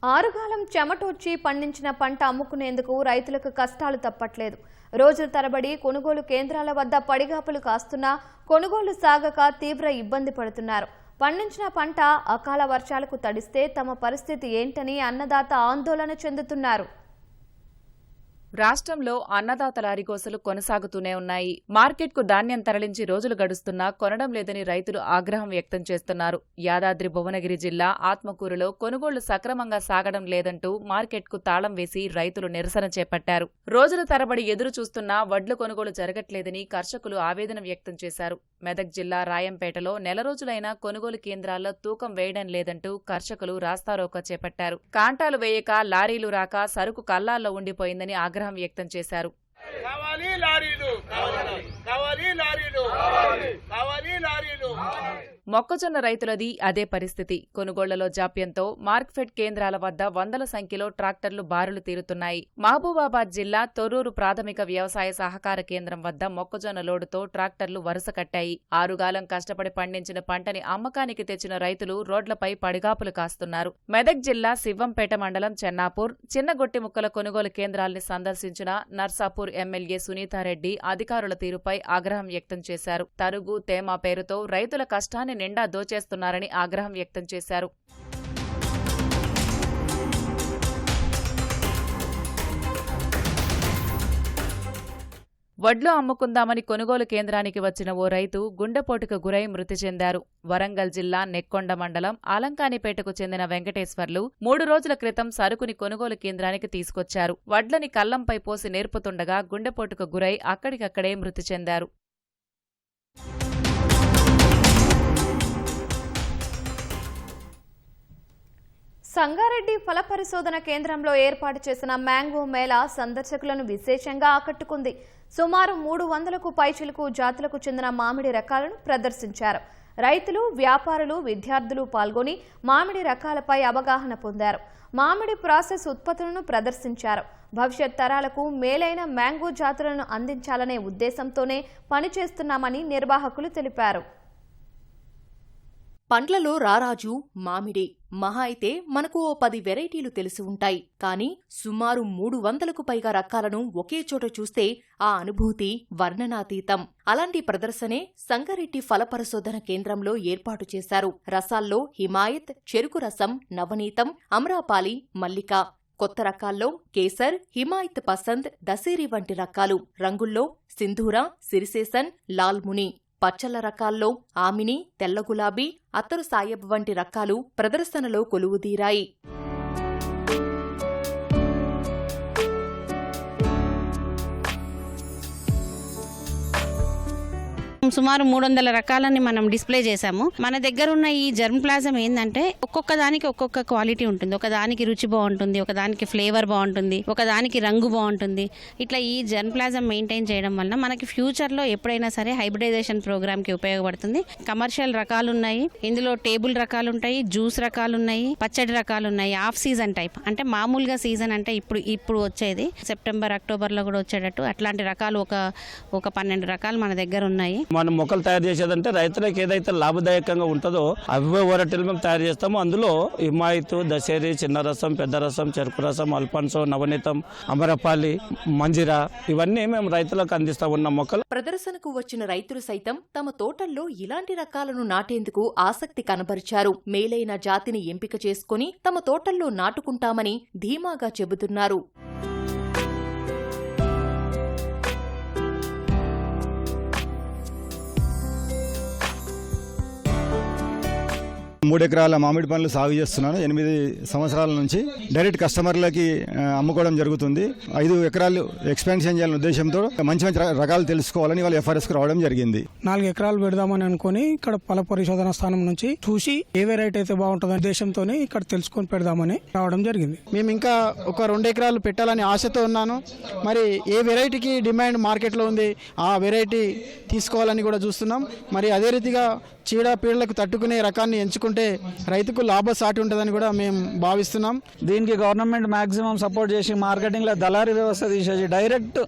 ఆరుగాలం చెమటొచ్చి పండించిన పంట అమ్ముకునేందుకు రైతులకు కష్టాలు తప్పట్లేదు. రోజుల తరబడి కొనుగోలు కేంద్రాల వద్ద పడిగాపులు కాస్తున్నా కొనుగోలు సాగక తీవ్ర ఇబ్బంది పడుతున్నారు. పండించిన పంట అకాల వర్షాలకు తడిస్తే తమ పరిస్థితి ఏంటని అన్నదాత ఆందోళన చెందుతున్నారు. రాష్ట్రంలో అన్నదాతల అరిగోసలు కొనసాగుతూనే ఉన్నాయి. మార్కెట్కు ధాన్యం తరలించి రోజులు గడుస్తున్నా కొనడం లేదని రైతులు ఆగ్రహం వ్యక్తం చేస్తున్నారు. యాదాద్రి భువనగిరి జిల్లా ఆత్మకూరులో కొనుగోళ్లు సక్రమంగా సాగడం లేదంటూ మార్కెట్కు తాళం వేసి రైతులు నిరసన చేపట్టారు. రోజుల తరబడి ఎదురు చూస్తున్నా వడ్లు కొనుగోలు జరగట్లేదని కర్షకులు ఆవేదన వ్యక్తం చేశారు. మెదక్ జిల్లా రాయంపేటలో నెల రోజులైనా కొనుగోలు కేంద్రాల్లో తూకం వేయడం లేదంటూ కర్షకులు రాస్తారోకో చేపట్టారు. కాంటాలు వేయక, లారీలు రాక సరుకు కల్లాల్లో ఉండిపోయిందని ఆగ్రహం వ్యక్తం చేశారు. మొక్కజొన్న రైతులది అదే పరిస్థితి. కొనుగోళ్లలో జాప్యంతో మార్క్ఫెడ్ కేంద్రాల వద్ద వందల సంఖ్యలో ట్రాక్టర్లు బారులు తీరుతున్నాయి. మహబూబాబాద్ జిల్లా తొర్రూరు ప్రాథమిక వ్యవసాయ సహకార కేంద్రం వద్ద మొక్కజొన్న లోడుతో ట్రాక్టర్లు వరుస కట్టాయి. ఆరుగాలం కష్టపడి పండించిన పంటని అమ్మకానికి తెచ్చిన రైతులు రోడ్లపై పడిగాపులు కాస్తున్నారు. మెదక్ జిల్లా శివంపేట మండలం చెన్నాపూర్, చిన్నగొట్టి ముక్కల కొనుగోలు కేంద్రాల్ని సందర్శించిన నర్సాపూర్ ఎమ్మెల్యే సునీతారెడ్డి అధికారుల తీరుపై ఆగ్రహం వ్యక్తం చేశారు. తరుగు, తేమ పేరుతో రైతుల కష్టాన్ని నిండా దోచేస్తున్నారని ఆగ్రహం వ్యక్తం చేశారు. వడ్లు అమ్ముకుందామని కొనుగోలు కేంద్రానికి వచ్చిన ఓ రైతు గుండెపోటుకు గురై మృతి చెందారు. వరంగల్ జిల్లా నెక్కొండ మండలం ఆలంకానిపేటకు చెందిన వెంకటేశ్వర్లు 3 రోజుల క్రితం సరుకుని కొనుగోలు కేంద్రానికి తీసుకొచ్చారు. వడ్లని కల్లంపై పోసి నేర్పుతుండగా గుండెపోటుకు గురై అక్కడికక్కడే మృతి చెందారు. సంగారెడ్డి ఫల పరిశోధన కేంద్రంలో ఏర్పాటు చేసిన మ్యాంగో మేళా సందర్శకులను విశేషంగా ఆకట్టుకుంది. సుమారు 300కు పైచిలకు జాతులకు చెందిన మామిడి రకాలను ప్రదర్శించారు. రైతులు, వ్యాపారులు, విద్యార్థులు పాల్గొని మామిడి రకాలపై అవగాహన పొందారు. మామిడి ప్రాసెస్ ఉత్పత్తులను ప్రదర్శించారు. భవిష్యత్ తరాలకు మేలైన మ్యాంగో జాతులను అందించాలనే ఉద్దేశంతోనే పనిచేస్తున్నామని నిర్వాహకులు తెలిపారు. పండ్లలో రారాజు మామిడి. మహా అయితే మనకు ఓ 10 వెరైటీలు తెలిసి ఉంటాయి. కానీ సుమారు 300కు పైగా రకాలను ఒకే చోట చూస్తే ఆ అనుభూతి వర్ణనాతీతం. అలాంటి ప్రదర్శనే సంగారెడ్డి ఫల పరిశోధన కేంద్రంలో ఏర్పాటు చేశారు. రసాల్లో హిమాయత్, చెరుకు రసం, నవనీతం, అమ్రాపాలి, మల్లిక. కొత్త రకాల్లో కేసర్, హిమాయత్ పసంద్, దశేరి వంటి రకాలు. రంగుల్లో సింధూర, సిరిసేసన్, లాల్ముని. పచ్చళ్ల రకాల్లో ఆమిని, తెల్ల గులాబీ, అత్తరు సాయబ్ వంటి రకాలు ప్రదర్శనలో కొలువుదీరాయి. సుమారు 300 రకాలని మనం డిస్ప్లే చేశాము. మన దగ్గర ఉన్న ఈ జర్మ్ ప్లాజం ఏంటంటే ఒక్కొక్క దానికి ఒక్కొక్క క్వాలిటీ ఉంటుంది. ఒక దానికి రుచి బాగుంటుంది, ఒక దానికి ఫ్లేవర్ బాగుంటుంది, ఒక దానికి రంగు బాగుంటుంది. ఇట్లా ఈ జర్మ్ ప్లాజం మెయింటైన్ చేయడం వల్ల మనకి ఫ్యూచర్లో ఎప్పుడైనా సరే హైబ్రిడైజేషన్ ప్రోగ్రామ్కి ఉపయోగపడుతుంది. కమర్షియల్ రకాలు ఉన్నాయి, ఇందులో టేబుల్ రకాలు ఉంటాయి, జ్యూస్ రకాలు ఉన్నాయి, పచ్చడి రకాలు ఉన్నాయి, ఆఫ్ సీజన్ టైప్. అంటే మామూలుగా సీజన్ అంటే ఇప్పుడు వచ్చేది సెప్టెంబర్, అక్టోబర్లో కూడా వచ్చేటట్టు అట్లాంటి రకాలు ఒక 12 రకాలు మన దగ్గర ఉన్నాయి. మనం మొక్కలు తయారు చేసేదంటే రైతులకు ఏదైతే లాభదాయకంగా ఉంటుందో అవే వెరైటీలు మేము తయారు చేస్తాము. అందులో హిమాయత్, దశేరి, చిన్న రసం, పెద్ద రసం, చెరుకు రసం, అల్ఫాన్సో, నవనీతం, అమరపాలి, మంజిరా ఇవన్నీ మేము రైతులకు అందిస్తా ఉన్న మొక్కలు. ప్రదర్శనకు వచ్చిన రైతులు సైతం తమ తోటల్లో ఇలాంటి రకాలను నాటేందుకు ఆసక్తి కనబరిచారు. మేలైన జాతిని ఎంపిక చేసుకుని తమ తోటల్లో నాటుకుంటామని ధీమాగా చెబుతున్నారు. 3 ఎకరాల మామిడి పండ్లు సాగు చేస్తున్నాను. 8 సంవత్సరాల నుంచి డైరెక్ట్ కస్టమర్లకి అమ్ముకోవడం జరుగుతుంది. 5 ఎకరాలు ఎక్స్పాన్షన్ చేయాలనే ఉద్దేశంతో మంచి రకాలు తెలుసుకోవాలని వాళ్ళు ఎఫ్ఆర్ఎస్కి రావడం జరిగింది. 4 ఎకరాలు పెడదామని అనుకుని ఇక్కడ ఫల పరిశోధన స్థానం నుంచి చూసి ఏ వెరైటీ అయితే బాగుంటుందో ఉద్దేశంతో ఇక్కడ తెలుసుకొని పెడదామని రావడం జరిగింది. మేము ఇంకా ఒక 2 ఎకరాలు పెట్టాలని ఆశతో ఉన్నాను. మరి ఏ వెరైటీకి డిమాండ్ మార్కెట్లో ఉంది ఆ వెరైటీ తీసుకోవాలని కూడా చూస్తున్నాం. మరి అదే రీతిగా చీడపీడలకు తట్టుకునే రకాన్ని ఎంచుకుంటే రైతుకు లాభసాటి ఉంటుందని కూడా మేము భావిస్తున్నాం. దీనికి గవర్నమెంట్ మాక్సిమం సపోర్ట్ చేసి మార్కెటింగ్లో దళారీ వ్యవస్థ తీసేసి డైరెక్ట్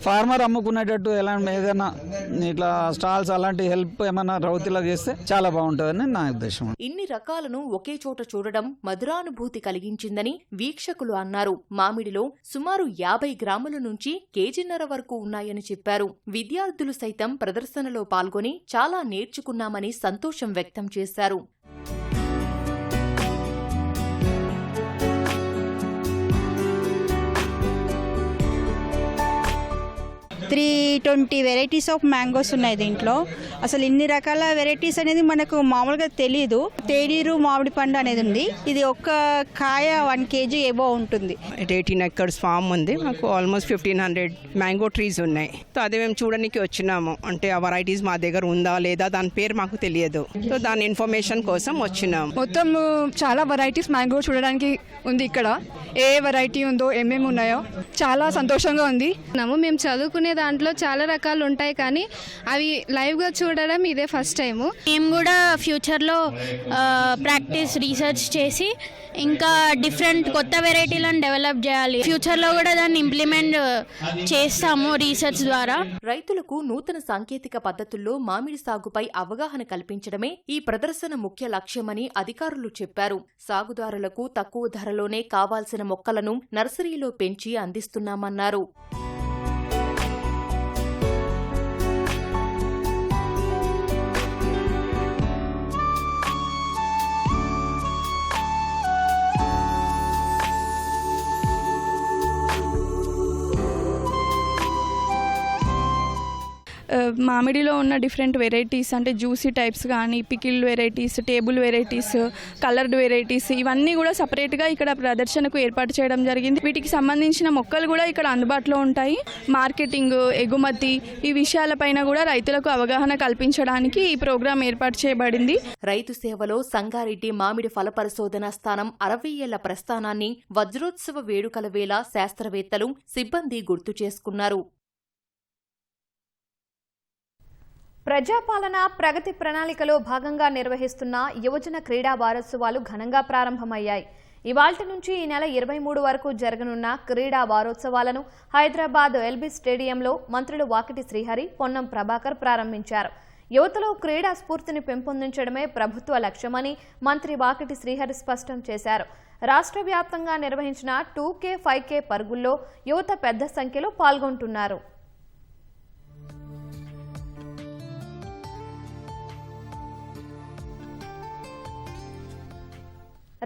ఫార్మర్ అమ్ముకునేటట్టు ఏదైనా ఇట్లా స్టాల్స్ అలాంటి హెల్ప్ ఏమైనా రైతులకు చేస్తే చాలా బాగుంటుందని నా ఉద్దేశం. ఇన్ని రకాలను ఒకే చోట చూడడం మధురానుభూతి కలిగించిందని వీక్షకులు అన్నారు. మామిడిలో సుమారు 50 గ్రాముల నుంచి కేజీన్నర వరకు ఉన్నాయని చెప్పారు. విద్యార్థులు సైతం ప్రదర్శనలో పాల్గొని చాలా నేర్చుకున్నామని సంతోషం వ్యక్తం చేశారు. 320 వెరైటీస్ ఆఫ్ మ్యాంగోస్ ఉన్నాయి దీంట్లో. అసలు ఇన్ని రకాల వెరైటీస్ అనేది మనకు మామూలుగా తెలియదు. తేనీరు మామిడి పండు అనేది ఉంది. ఇది ఒక్క కాయ 1 kg ఏవో ఉంటుంది. 18 acres ఫామ్ ఉంది. మాకు ఆల్మోస్ట్ 1500 మ్యాంగో ట్రీస్ ఉన్నాయి. సో అదే మేము చూడడానికి వచ్చినాము. అంటే ఆ వెరైటీస్ మా దగ్గర ఉందా లేదా దాని పేరు మాకు తెలియదు. సో దాని ఇన్ఫర్మేషన్ కోసం వచ్చినాము. మొత్తం చాలా వెరైటీస్ మ్యాంగో చూడడానికి ఉంది. ఇక్కడ ఏ వెరైటీ ఉందో ఏమేమి ఉన్నాయో చాలా సంతోషంగా ఉంది. మేము చదువుకునే దాంట్లో చాలా రకాలు ఉంటాయి, కానీ అవి లైవ్గా చూడడం ఇదే ఫస్ట్ టైము. మేము కూడా ఫ్యూచర్లో ప్రాక్టీస్ రీసెర్చ్ చేసి ఇంకా డిఫరెంట్ కొత్త వెరైటీలను డెవలప్ చేయాలి. ఫ్యూచర్లో కూడా దాన్ని ఇంప్లిమెంట్ చేస్తాము రీసెర్చ్ ద్వారా. రైతులకు నూతన సాంకేతిక పద్ధతుల్లో మామిడి సాగుపై అవగాహన కల్పించడమే ఈ ప్రదర్శన ముఖ్య లక్ష్యమని అధికారులు చెప్పారు. సాగుదారులకు తక్కువ ధరలోనే కావాల్సిన మొక్కలను నర్సరీలో పెంచి అందిస్తున్నామన్నారు. మామిడిలో ఉన్న డిఫరెంట్ వెరైటీస్ అంటే జ్యూసీ టైప్స్ కానీ, pickled varieties, table varieties, coloured varieties, ఇవన్నీ కూడా సపరేట్గా ఇక్కడ ప్రదర్శనకు ఏర్పాటు చేయడం జరిగింది. వీటికి సంబంధించిన మొక్కలు కూడా ఇక్కడ అందుబాటులో ఉంటాయి. మార్కెటింగ్, ఎగుమతి, ఈ విషయాలపైన కూడా రైతులకు అవగాహన కల్పించడానికి ఈ ప్రోగ్రాం ఏర్పాటు చేయబడింది. రైతు సేవలో సంగారెడ్డి మామిడి ఫల పరిశోధనా స్థానం 60 ఏళ్ల ప్రస్థానాన్ని వజ్రోత్సవ వేడుకల వేళ శాస్త్రవేత్తలు, సిబ్బంది గుర్తు చేసుకున్నారు. ప్రజాపాలన ప్రగతి ప్రణాళికలో భాగంగా నిర్వహిస్తున్న యువజన క్రీడా వారోత్సవాలు ఘనంగా ప్రారంభమయ్యాయి. ఇవాల్టి నుంచి ఈ నెల 23 వరకు జరగనున్న క్రీడా వారోత్సవాలను హైదరాబాద్ ఎల్బీ స్టేడియంలో మంత్రులు వాకిటి శ్రీహరి, పొన్నం ప్రభాకర్ ప్రారంభించారు. యువతలో క్రీడా స్ఫూర్తిని పెంపొందించడమే ప్రభుత్వ లక్ష్యమని మంత్రి వాకిటి శ్రీహరి స్పష్టం చేశారు. రాష్ట్ర వ్యాప్తంగా నిర్వహించిన 2K, 5K పరుగుల్లో యువత పెద్ద సంఖ్యలో పాల్గొంటున్నారు.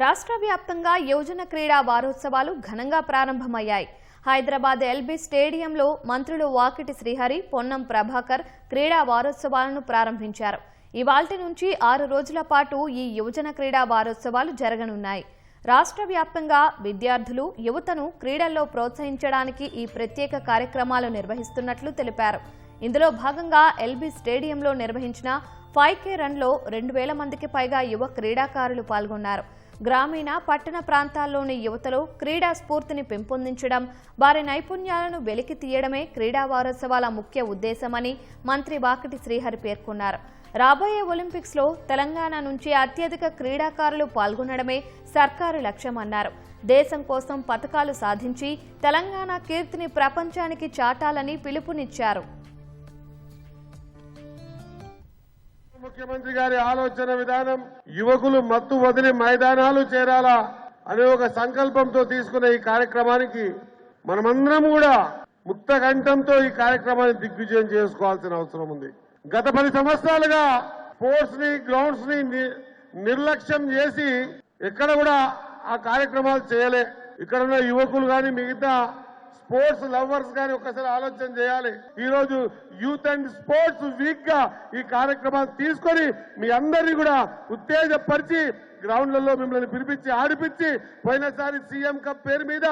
రాష్ట్ర వ్యాప్తంగా యువజన క్రీడా వారోత్సవాలు ఘనంగా ప్రారంభమయ్యాయి. హైదరాబాద్ ఎల్బీ స్టేడియంలో మంత్రులు వాకిటి శ్రీహరి, పొన్నం ప్రభాకర్ క్రీడా వారోత్సవాలను ప్రారంభించారు. ఇవాల్టి నుంచి 6 రోజుల పాటు ఈ యువజన క్రీడా వారోత్సవాలు జరగనున్నాయి. రాష్ట్ర వ్యాప్తంగా విద్యార్థులు, యువతను క్రీడల్లో ప్రోత్సహించడానికి ఈ ప్రత్యేక కార్యక్రమాలు నిర్వహిస్తున్నట్లు తెలిపారు. ఇందులో భాగంగా ఎల్బీ స్టేడియంలో నిర్వహించిన 5K రన్లో 2000 మందికి పైగా యువ క్రీడాకారులు పాల్గొన్నారు. గ్రామీణ, పట్టణ ప్రాంతాల్లోని యువతలో క్రీడా స్ఫూర్తిని పెంపొందించడం, వారి నైపుణ్యాలను వెలికి తీయడమే క్రీడా వారోత్సవాల ముఖ్య ఉద్దేశమని మంత్రి వాకిటి శ్రీహరి పేర్కొన్నారు. రాబోయే ఒలింపిక్స్లో తెలంగాణ నుంచి అత్యధిక క్రీడాకారులు పాల్గొనడమే సర్కారు లక్ష్యమన్నారు. దేశం కోసం పతకాలు సాధించి తెలంగాణ కీర్తిని ప్రపంచానికి చాటాలని పిలుపునిచ్చారు. ముఖ్యమంత్రి గారి ఆలోచన విధానం యువకులు మత్తు వదిలి మైదానాలు చేరాలా అనే ఒక సంకల్పంతో తీసుకున్న ఈ కార్యక్రమానికి మనమందరం కూడా ముక్త కంఠంతో ఈ కార్యక్రమాన్ని దిగ్విజయం చేసుకోవాల్సిన అవసరం ఉంది. గత 10 సంవత్సరాలుగా స్పోర్ట్స్ ని, గ్రౌండ్స్ ని నిర్లక్ష్యం చేసి ఎక్కడ కూడా ఆ కార్యక్రమాలు చేయలే. ఇక్కడ ఉన్న యువకులు కానీ, మిగతా స్పోర్ట్స్ లవర్స్ కానీ ఒక్కసారి ఆలోచన చేయాలి. ఈ రోజు యూత్ అండ్ స్పోర్ట్స్ వీక్ గా ఈ కార్యక్రమాలు తీసుకొని మీ అందరినీ కూడా ఉత్తేజపరిచి గ్రౌండ్లలో మిమ్మల్ని పిలిపించి ఆడిపించి, పోయినసారి సీఎం కప్ పేరు మీద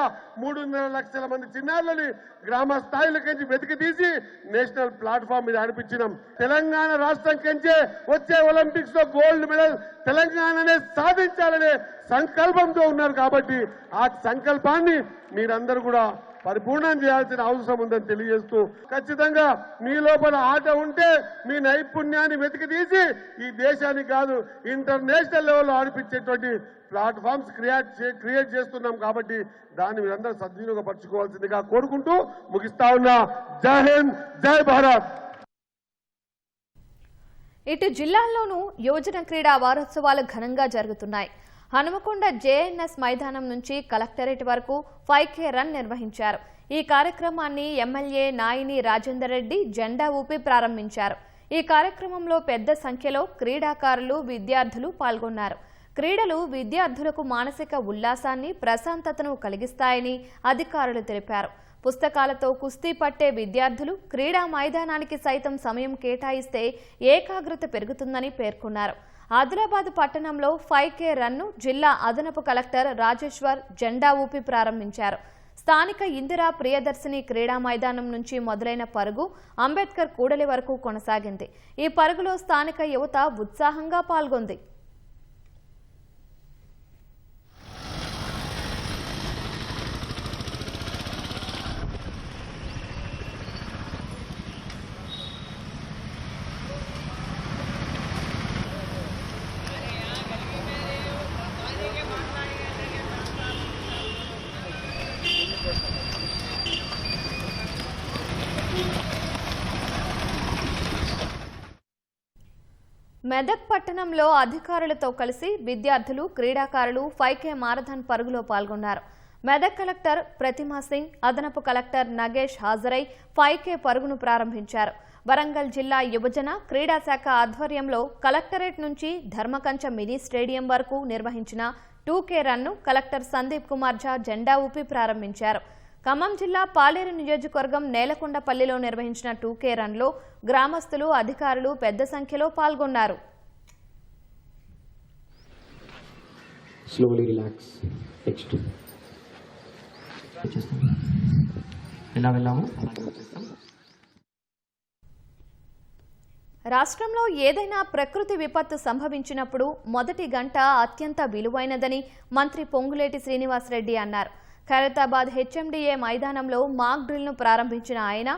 3.5 లక్షల మంది చిన్నారులని గ్రామ స్థాయిలకి వెతికి తీసి నేషనల్ ప్లాట్ఫామ్ మీద ఆడిపించినాం. తెలంగాణ రాష్ట్రం కంచే వచ్చే ఒలింపిక్స్ లో గోల్డ్ మెడల్ తెలంగాణనే సాధించాలనే సంకల్పంతో ఉన్నారు. కాబట్టి ఆ సంకల్పాన్ని మీరందరూ కూడా పరిపూర్ణం చేయాల్సిన అవసరం ఉందని తెలియజేస్తూ, ఖచ్చితంగా మీ లోపల ఆట ఉంటే మీ నైపుణ్యాన్ని వెతికి తీసి ఈ దేశానికి కాదు ఇంటర్నేషనల్ లెవెల్లో ఆడిపించేటువంటి ప్లాట్ఫామ్స్ క్రియేట్ చేస్తున్నాం. కాబట్టి దాన్ని మీరందరూ సద్వినియోగపరచుకోవాల్సిందిగా కోరుకుంటూ ముగిస్తా ఉన్నా. జై హింద్, జై భారత్. ఇటు జిల్లాల్లోనూ యువజన క్రీడా వారోత్సవాలు ఘనంగా జరుగుతున్నాయి. హనుమకొండ జేఎన్ఎస్ మైదానం నుంచి కలెక్టరేట్ వరకు 5K రన్ నిర్వహించారు. ఈ కార్యక్రమాన్ని ఎమ్మెల్యే నాయిని రాజేందర్ రెడ్డి జెండా ఊపి ప్రారంభించారు. ఈ కార్యక్రమంలో పెద్ద సంఖ్యలో క్రీడాకారులు, విద్యార్థులు పాల్గొన్నారు. క్రీడలు విద్యార్థులకు మానసిక ఉల్లాసాన్ని, ప్రశాంతతను కలిగిస్తాయని అధికారులు తెలిపారు. పుస్తకాలతో కుస్తీ పట్టే విద్యార్థులు క్రీడా మైదానానికి సైతం సమయం కేటాయిస్తే ఏకాగ్రత పెరుగుతుందని పేర్కొన్నారు. ఆదిలాబాద్ పట్టణంలో 5K రన్ను జిల్లా అదనపు కలెక్టర్ రాజేశ్వర్ జెండా ఊపి ప్రారంభించారు. స్థానిక ఇందిరా ప్రియదర్శిని క్రీడా మైదానం నుంచి మొదలైన పరుగు అంబేద్కర్ కూడలి వరకు కొనసాగింది. ఈ పరుగులో స్థానిక యువత ఉత్సాహంగా పాల్గొంది. మెదక్ పట్టణంలో అధికారులతో కలిసి విద్యార్థులు క్రీడాకారులు 5K మారథాన్ పరుగులో పాల్గొన్నారు. మెదక్ కలెక్టర్ ప్రతిమా సింగ్, అదనపు కలెక్టర్ నగేష్ హాజరై 5K పరుగును ప్రారంభించారు. వరంగల్ జిల్లా యువజన క్రీడా శాఖ ఆధ్వర్యంలో కలెక్టరేట్ నుంచి ధర్మకంచ మినీ స్టేడియం వరకు నిర్వహించిన 2K రన్ను కలెక్టర్ సందీప్ కుమార్ ఝా జెండా ఊపి ప్రారంభించారు. ఖమ్మం జిల్లా పాలేరు నియోజకవర్గం నేలకొండపల్లిలో నిర్వహించిన 2K రన్లో గ్రామస్తులు, అధికారులు పెద్ద సంఖ్యలో పాల్గొన్నారు. రాష్ట్రంలో ఏదైనా ప్రకృతి విపత్తు సంభవించినప్పుడు మొదటి గంట అత్యంత విలువైనదని మంత్రి పొంగులేటి శ్రీనివాసరెడ్డి అన్నారు. ఖైరతాబాద్ హెచ్ఎండిఏ మైదానంలో మాక్ డ్రిల్ను ప్రారంభించిన ఆయన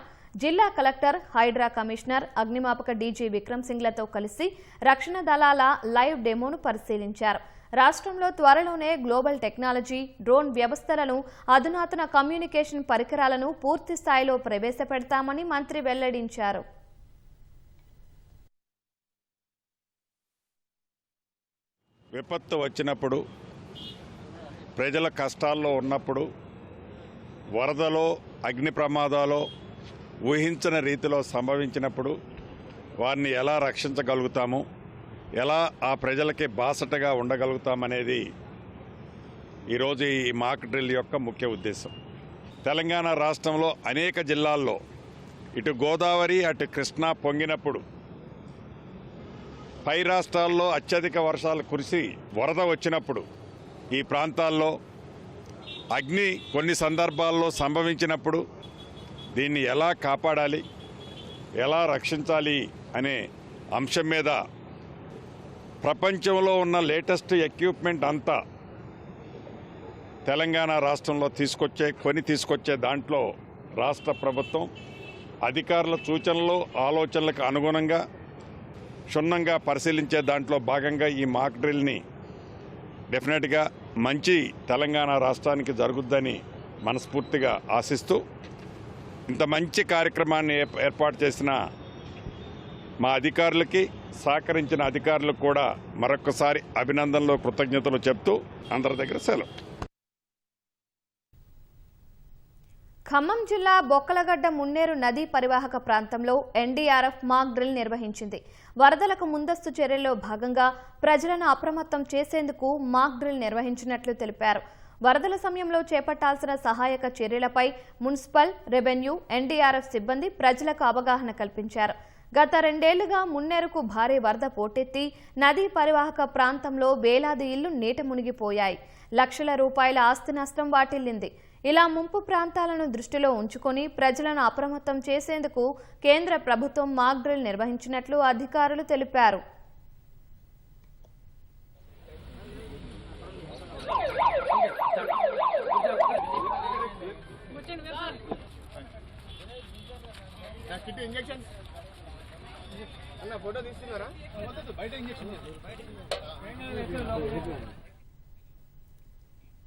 జిల్లా కలెక్టర్, హైడ్రా కమిషనర్, అగ్నిమాపక డీజీ విక్రమ్ సింగ్లతో కలిసి రక్షణ దళాల లైవ్ డెమోను పరిశీలించారు. రాష్ట్రంలో త్వరలోనే గ్లోబల్ టెక్నాలజీ, డ్రోన్ వ్యవస్థలను, అధునాతన కమ్యూనికేషన్ పరికరాలను పూర్తి స్థాయిలో ప్రవేశపెడతామని మంత్రి వెల్లడించారు. విపత్తు వచ్చినప్పుడు, ప్రజల కష్టాల్లో ఉన్నప్పుడు, వరదలో, అగ్ని ప్రమాదాలో ఊహించని రీతిలో సంభవించినప్పుడు వారిని ఎలా రక్షించగలుగుతాము, ఎలా ఆ ప్రజలకి బాసటగా ఉండగలుగుతామనేది ఈరోజు ఈ మాక్ డ్రిల్ యొక్క ముఖ్య ఉద్దేశం. తెలంగాణ రాష్ట్రంలో అనేక జిల్లాల్లో ఇటు గోదావరి, అటు కృష్ణా పొంగినప్పుడు పై రాష్ట్రాల్లో అత్యధిక వర్షాలు కురిసి వరద వచ్చినప్పుడు ఈ ప్రాంతాల్లో అగ్ని కొన్ని సందర్భాల్లో సంభవించినప్పుడు దీన్ని ఎలా కాపాడాలి, ఎలా రక్షించాలి అనే అంశం మీద ప్రపంచంలో ఉన్న లేటెస్ట్ ఎక్విప్మెంట్ అంతా తెలంగాణ రాష్ట్రంలో తీసుకొచ్చే దాంట్లో రాష్ట్ర ప్రభుత్వం అధికారుల సూచనలు, ఆలోచనలకు అనుగుణంగా క్షుణ్ణంగా పరిశీలించే దాంట్లో భాగంగా ఈ మాక్ డ్రిల్ని డెఫినెట్గా మంచి తెలంగాణ రాష్ట్రానికి జరుగుద్దని మనస్ఫూర్తిగా ఆశిస్తూ ఇంత మంచి కార్యక్రమాన్ని ఏర్పాటు చేసిన మా అధికారులకి, సహకరించిన అధికారులకు కూడా మరొకసారి అభినందనలు, కృతజ్ఞతలు చెప్తూ అందరి దగ్గర సెలవు. ఖమ్మం జిల్లా బొక్కలగడ్డ మున్నేరు నదీ పరివాహక ప్రాంతంలో ఎన్డీఆర్ఎఫ్ మాక్ డ్రిల్ నిర్వహించింది. వరదలకు ముందస్తు చర్యల్లో భాగంగా ప్రజలను అప్రమత్తం చేసేందుకు మాక్ డ్రిల్ నిర్వహించినట్లు తెలిపారు. వరదల సమయంలో చేపట్టాల్సిన సహాయక చర్యలపై మున్సిపల్, రెవెన్యూ, ఎన్డీఆర్ఎఫ్ సిబ్బంది ప్రజలకు అవగాహన కల్పించారు. గత 2 ఏళ్లుగా మున్నేరుకు భారీ వరద పోటెత్తి నదీ పరివాహక ప్రాంతంలో వేలాది ఇళ్లు నీట మునిగిపోయాయి. లక్షల రూపాయల ఆస్తి నష్టం వాటిల్లింది. ఇలా ముంపు ప్రాంతాలను దృష్టిలో ఉంచుకొని ప్రజలను అప్రమత్తం చేసేందుకు కేంద్ర ప్రభుత్వం మాక్ డ్రిల్ నిర్వహించినట్లు అధికారులు తెలిపారు.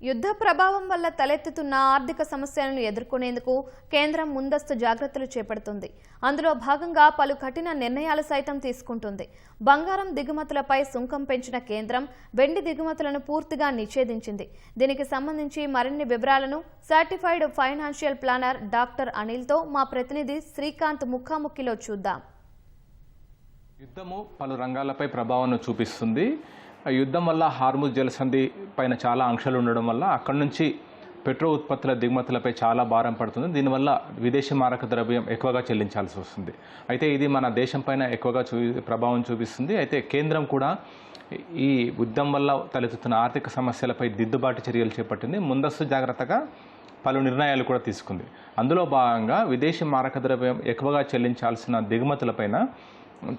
యుద్ధ ప్రభావం వల్ల తలెత్తుతున్న ఆర్థిక సమస్యలను ఎదుర్కొనేందుకు కేంద్రం ముందస్తు జాగ్రత్తలు చేపడుతుంది. అందులో భాగంగా పలు కఠిన నిర్ణయాలు సైతం తీసుకుంటుంది. బంగారం దిగుమతులపై సుంకం పెంచిన కేంద్రం వెండి దిగుమతులను పూర్తిగా నిషేధించింది. దీనికి సంబంధించి మరిన్ని వివరాలను సర్టిఫైడ్ ఫైనాన్షియల్ ప్లానర్ డాక్టర్ అనిల్తో మా ప్రతినిధి శ్రీకాంత్ ముఖాముఖిలో చూద్దాం. యుద్ధము పలు రంగాలపై ప్రభావాన్ని చూపిస్తుంది. యుద్ధం వల్ల హార్ముజ్ జలసంధి పైన చాలా ఆంక్షలు ఉండడం వల్ల అక్కడి నుంచి పెట్రో ఉత్పత్తుల దిగుమతులపై చాలా భారం పడుతుంది. దీనివల్ల విదేశీ మారక ద్రవ్యం ఎక్కువగా చెల్లించాల్సి వస్తుంది. అయితే ఇది మన దేశం పైన ఎక్కువగా ప్రభావం చూపిస్తుంది. అయితే కేంద్రం కూడా ఈ యుద్ధం వల్ల తలెత్తుతున్న ఆర్థిక సమస్యలపై దిద్దుబాటు చర్యలు చేపట్టింది. ముందస్తు జాగ్రత్తగా పలు నిర్ణయాలు కూడా తీసుకుంది. అందులో భాగంగా విదేశీ మారక ద్రవ్యం ఎక్కువగా చెల్లించాల్సిన దిగుమతులపైన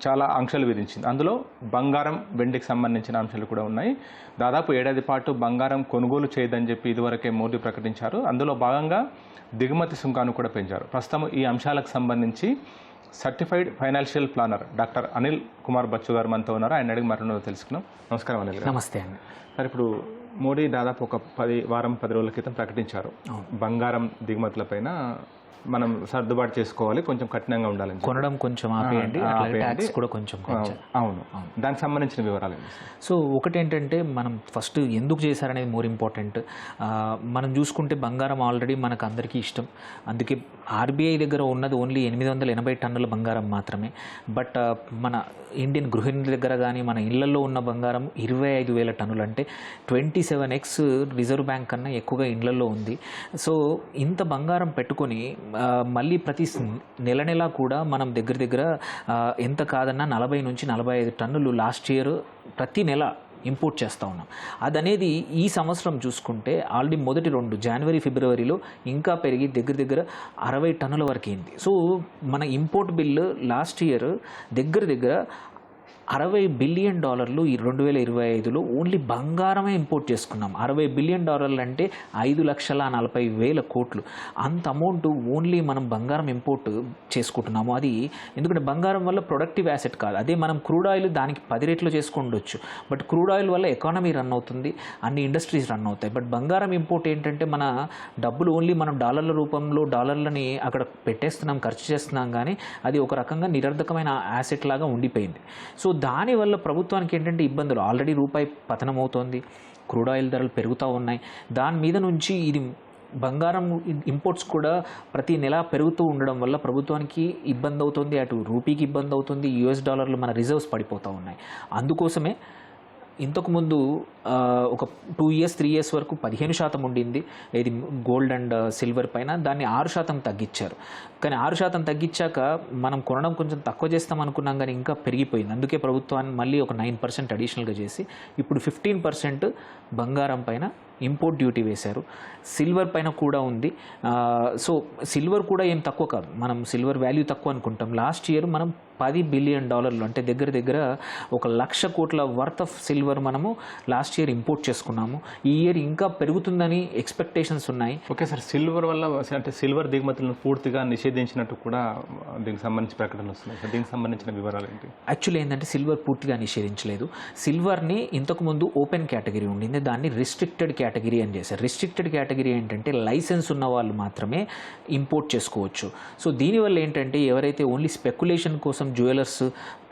చాలా ఆంక్షలు విధించింది. అందులో బంగారం, వెండికి సంబంధించిన అంశాలు కూడా ఉన్నాయి. దాదాపు 7 ఏళ్ల పాటు బంగారం కొనుగోలు చేయదని చెప్పి ఇదివరకే మోదీ ప్రకటించారు. అందులో భాగంగా దిగుమతి సుంకాన్ని కూడా పెంచారు. ప్రస్తుతం ఈ అంశాలకు సంబంధించి certified financial planner doctor Anil Kumar Bachchu గారు మనతో ఉన్నారు. ఆయన అడిగి మరో తెలుసుకున్నాం. నమస్కారం అనిల్ గారు. నమస్తే అండి. సార్, ఇప్పుడు మోడీ దాదాపు ఒక 10 రోజుల క్రితం ప్రకటించారు బంగారం దిగుమతులపైన మనం సర్దుబాటు చేసుకోవాలి, కొంచెం కఠినంగా ఉండాలని కొనడం కొంచెం ఆపేయండి, ట్యాక్స్ కూడా కొంచెం అవును. దానికి సంబంధించిన వివరాలు ఏంటి? సో ఒకటేంటంటే మనం ఫస్ట్ ఎందుకు చేశారనేది మోర్ ఇంపార్టెంట్. మనం చూసుకుంటే బంగారం ఆల్రెడీ మనకు అందరికీ ఇష్టం, అందుకే ఆర్బీఐ దగ్గర ఉన్నది ఓన్లీ 880 టన్నుల బంగారం మాత్రమే. బట్ మన ఇండియన్ గృహిణుల దగ్గర కానీ మన ఇళ్లలో ఉన్న బంగారం 25,000 టన్నులు, అంటే 27x రిజర్వ్ బ్యాంక్ కన్నా ఎక్కువగా ఇళ్లలో ఉంది. సో ఇంత బంగారం పెట్టుకొని మళ్ళీ ప్రతి నెల కూడా మనం దగ్గర ఎంత కాదన్నా 40 నుంచి 45 టన్నులు లాస్ట్ ఇయర్ ప్రతి నెల ఇంపోర్ట్ చేస్తూ ఉన్నాం. అదనేది ఈ సంవత్సరం చూసుకుంటే ఆల్రెడీ మొదటి 2 జనవరి ఫిబ్రవరిలో ఇంకా పెరిగి దగ్గర 60 టన్నుల వరకు అయింది. సో మన ఇంపోర్ట్ బిల్లు లాస్ట్ ఇయర్ దగ్గర $60 బిలియన్ ఈ 2025లో ఓన్లీ బంగారమే ఇంపోర్ట్ చేసుకున్నాం. $60 బిలియన్ అంటే 5,40,000 కోట్లు. అంత అమౌంట్ ఓన్లీ మనం బంగారం ఇంపోర్ట్ చేసుకుంటున్నాము. అది ఎందుకంటే బంగారం వల్ల ప్రొడక్టివ్ యాసెట్ కాదు. అదే మనం క్రూడ్ ఆయిల్ దానికి 10 రెట్లు చేసుకోవచ్చు. బట్ క్రూడ్ ఆయిల్ వల్ల ఎకానమీ రన్ అవుతుంది, అన్ని ఇండస్ట్రీస్ రన్ అవుతాయి. బట్ బంగారం ఇంపోర్ట్ ఏంటంటే మన డబ్బులు ఓన్లీ మనం డాలర్ల రూపంలో డాలర్లని అక్కడ పెట్టేస్తున్నాం, ఖర్చు చేస్తున్నాం, కానీ అది ఒక రకంగా నిరర్ధకమైన యాసెట్ లాగా ఉండిపోయింది. సో దానివల్ల ప్రభుత్వానికి ఏంటంటే ఇబ్బందులు, ఆల్రెడీ రూపాయి పతనం అవుతోంది, క్రూడ్ ఆయిల్ ధరలు పెరుగుతూ ఉన్నాయి. దాని మీద నుంచి ఇది బంగారం ఇంపోర్ట్స్ కూడా ప్రతి నెల పెరుగుతూ ఉండడం వల్ల ప్రభుత్వానికి ఇబ్బంది అవుతుంది, అటు రూపీకి ఇబ్బంది అవుతుంది, US డాలర్లు మన రిజర్వ్స్ పడిపోతూ ఉన్నాయి. అందుకోసమే ఇంతకుముందు ఒక 2 years 3 years వరకు 15% ఉండింది ఇది గోల్డ్ అండ్ సిల్వర్ పైన, దాన్ని 6% తగ్గించారు. కానీ 6% తగ్గించాక మనం కొనడం కొంచెం తక్కువ చేస్తాం అనుకున్నాం, కానీ ఇంకా పెరిగిపోయింది. అందుకే ప్రభుత్వాన్ని మళ్ళీ ఒక 9% అడిషనల్గా చేసి ఇప్పుడు 15% బంగారం పైన ఇంపోర్ట్ డ్యూటీ వేశారు. సిల్వర్ పైన కూడా ఉంది. సో సిల్వర్ కూడా ఏం తక్కువ కాదు, మనం సిల్వర్ వాల్యూ తక్కువ అనుకుంటాం. లాస్ట్ ఇయర్ మనం $10 బిలియన్ అంటే దగ్గర 1,00,000 కోట్ల వర్త్ ఆఫ్ సిల్వర్ మనము లాస్ట్ ఇయర్ ఇంపోర్ట్ చేసుకున్నాము. ఈ ఇయర్ ఇంకా పెరుగుతుందని ఎక్స్పెక్టేషన్స్ ఉన్నాయి. ఓకే సార్, సిల్వర్ వల్ల అంటే సిల్వర్ దిగుమతులను పూర్తిగా నిషేధించినట్టు కూడా దీనికి సంబంధించి ప్రకటనలు వస్తున్నాయి. దీనికి సంబంధించిన వివరాలు ఏంటి? యాక్చువల్లీ ఏంటంటే సిల్వర్ పూర్తిగా నిషేధించలేదు. సిల్వర్ని ఇంతకుముందు ఓపెన్ కేటగిరీ ఉండింది, దాన్ని రిస్ట్రిక్టెడ్ కేటగిరీ అని చేశారు. రిస్ట్రిక్టెడ్ కేటగిరీ ఏంటంటే లైసెన్స్ ఉన్న వాళ్ళు మాత్రమే ఇంపోర్ట్ చేసుకోవచ్చు. సో దీనివల్ల ఏంటంటే ఎవరైతే ఓన్లీ స్పెక్యులేషన్ కోసం జ్యువెలర్స్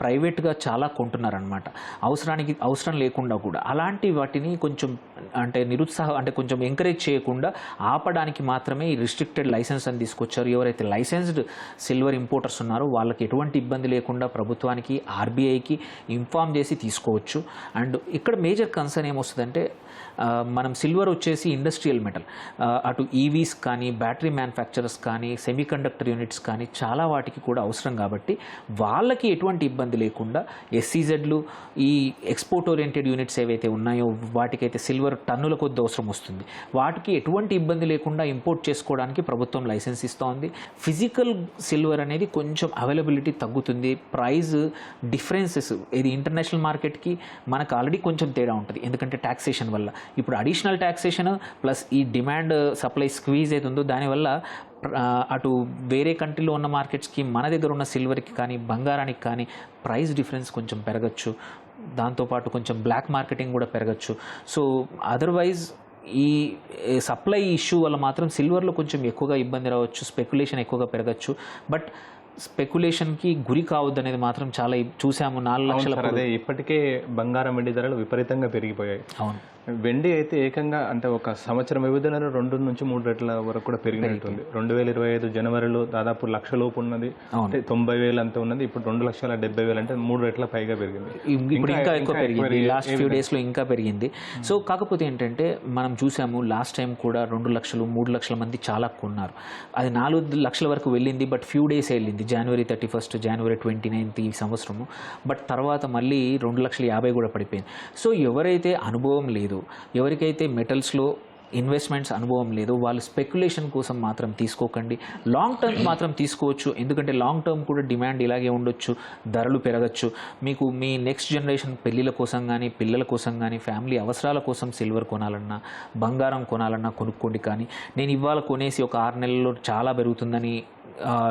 ప్రైవేట్గా చాలా కొంటున్నారనమాట, అవసరం లేకుండా కూడా, అలాంటి వాటిని కొంచెం అంటే అంటే కొంచెం ఎంకరేజ్ చేయకుండా ఆపడానికి మాత్రమే ఈ రిస్ట్రిక్టెడ్ లైసెన్స్ అని తీసుకొచ్చారు. ఎవరైతే లైసెన్స్డ్ సిల్వర్ ఇంపోర్టర్స్ ఉన్నారో వాళ్ళకి ఎటువంటి ఇబ్బంది లేకుండా ప్రభుత్వానికి ఆర్బీఐకి ఇన్ఫార్మ్ చేసి తీసుకోవచ్చు. అండ్ ఇక్కడ మేజర్ కన్సర్న్ ఏమొస్తుందంటే మనం సిల్వర్ వచ్చేసి ఇండస్ట్రియల్ మెటల్, అటు ఈవీస్ కానీ బ్యాటరీ మ్యానుఫ్యాక్చరర్స్ కానీ సెమీకండక్టర్ యూనిట్స్ కానీ చాలా వాటికి కూడా అవసరం. కాబట్టి వాళ్ళకి ఎటువంటి ఇబ్బంది లేకుండా ఎస్సీజెడ్లు ఈ ఎక్స్పోర్ట్ ఓరియంటెడ్ యూనిట్స్ ఏవైతే ఉన్నాయో వాటికైతే సిల్వర్ టన్నుల కొద్ది అవసరం వస్తుంది, వాటికి ఎటువంటి ఇబ్బంది లేకుండా ఇంపోర్ట్ చేసుకోవడానికి ప్రభుత్వం లైసెన్స్ ఇస్తోంది. ఫిజికల్ సిల్వర్ అనేది కొంచెం అవైలబిలిటీ తగ్గుతుంది, ప్రైస్ డిఫరెన్సెస్ ఇది ఇంటర్నేషనల్ మార్కెట్కి మనకు ఆల్రెడీ కొంచెం తేడా ఉంటుంది, ఎందుకంటే ట్యాక్సేషన్ వల్ల. ఇప్పుడు అడిషనల్ ట్యాక్సేషన్ ప్లస్ ఈ డిమాండ్ సప్లై స్క్వీజ్ ఏది ఉందో దానివల్ల అటు వేరే కంట్రీలో ఉన్న మార్కెట్స్కి మన దగ్గర ఉన్న సిల్వర్కి కానీ బంగారానికి కానీ ప్రైస్ డిఫరెన్స్ కొంచెం పెరగచ్చు. దాంతోపాటు కొంచెం బ్లాక్ మార్కెటింగ్ కూడా పెరగచ్చు. సో అదర్వైజ్ ఈ సప్లై ఇష్యూ వల్ల మాత్రం సిల్వర్లో కొంచెం ఎక్కువగా ఇబ్బంది రావచ్చు, స్పెక్యులేషన్ ఎక్కువగా పెరగచ్చు. బట్ స్పెక్యులేషన్కి గురి కావద్దు అనేది మాత్రం చాలా చూసాము. 4 లక్షల అదే ఇప్పటికే బంగారం వెండి ధరలు విపరీతంగా పెరిగిపోయాయి. అవును, వెండి అయితే ఏకంగా అంటే ఒక సంవత్సరం వ్యవధిలో 2 నుంచి 3 రెట్ల వరకు కూడా పెరిగినట్టుంది. 2025 జనవరిలో దాదాపు 1,00,000 లోపు ఉన్నది, అంటే 90,000 అంత ఉన్నది, ఇప్పుడు 2,70,000 అంటే 3 రెట్ల పైగా పెరిగింది. ఇప్పుడు ఇంకా ఎక్కువ పెరిగింది, లాస్ట్ ఫ్యూ డేస్లో ఇంకా పెరిగింది. సో కాకపోతే ఏంటంటే మనం చూసాము లాస్ట్ టైం కూడా 2 లక్షలు 3 లక్షల మంది చాలా కొన్నారు, అది 4 లక్షల వరకు వెళ్ళింది. బట్ ఫ్యూ డేస్ వెళ్ళింది, January 31, January 29 ఈ సంవత్సరము. బట్ తర్వాత మళ్ళీ 2,50,000 కూడా పడిపోయింది. సో ఎవరైతే అనుభవం లేదు, ఎవరికైతే మెటల్స్లో ఇన్వెస్ట్మెంట్స్ అనుభవం లేదు, వాళ్ళు స్పెక్యులేషన్ కోసం మాత్రం తీసుకోకండి. లాంగ్ టర్మ్ మాత్రం తీసుకోవచ్చు, ఎందుకంటే లాంగ్ టర్మ్ కూడా డిమాండ్ ఇలాగే ఉండొచ్చు, ధరలు పెరగచ్చు. మీకు మీ నెక్స్ట్ జనరేషన్ పెళ్ళిళ్ళ కోసం కానీ పిల్లల కోసం కానీ ఫ్యామిలీ అవసరాల కోసం సిల్వర్ కొనాలన్నా బంగారం కొనాలన్నా కొనుక్కోండి. కానీ నేను ఇవాళ కొనేసి ఒక 6 నెలల్లో చాలా పెరుగుతుందని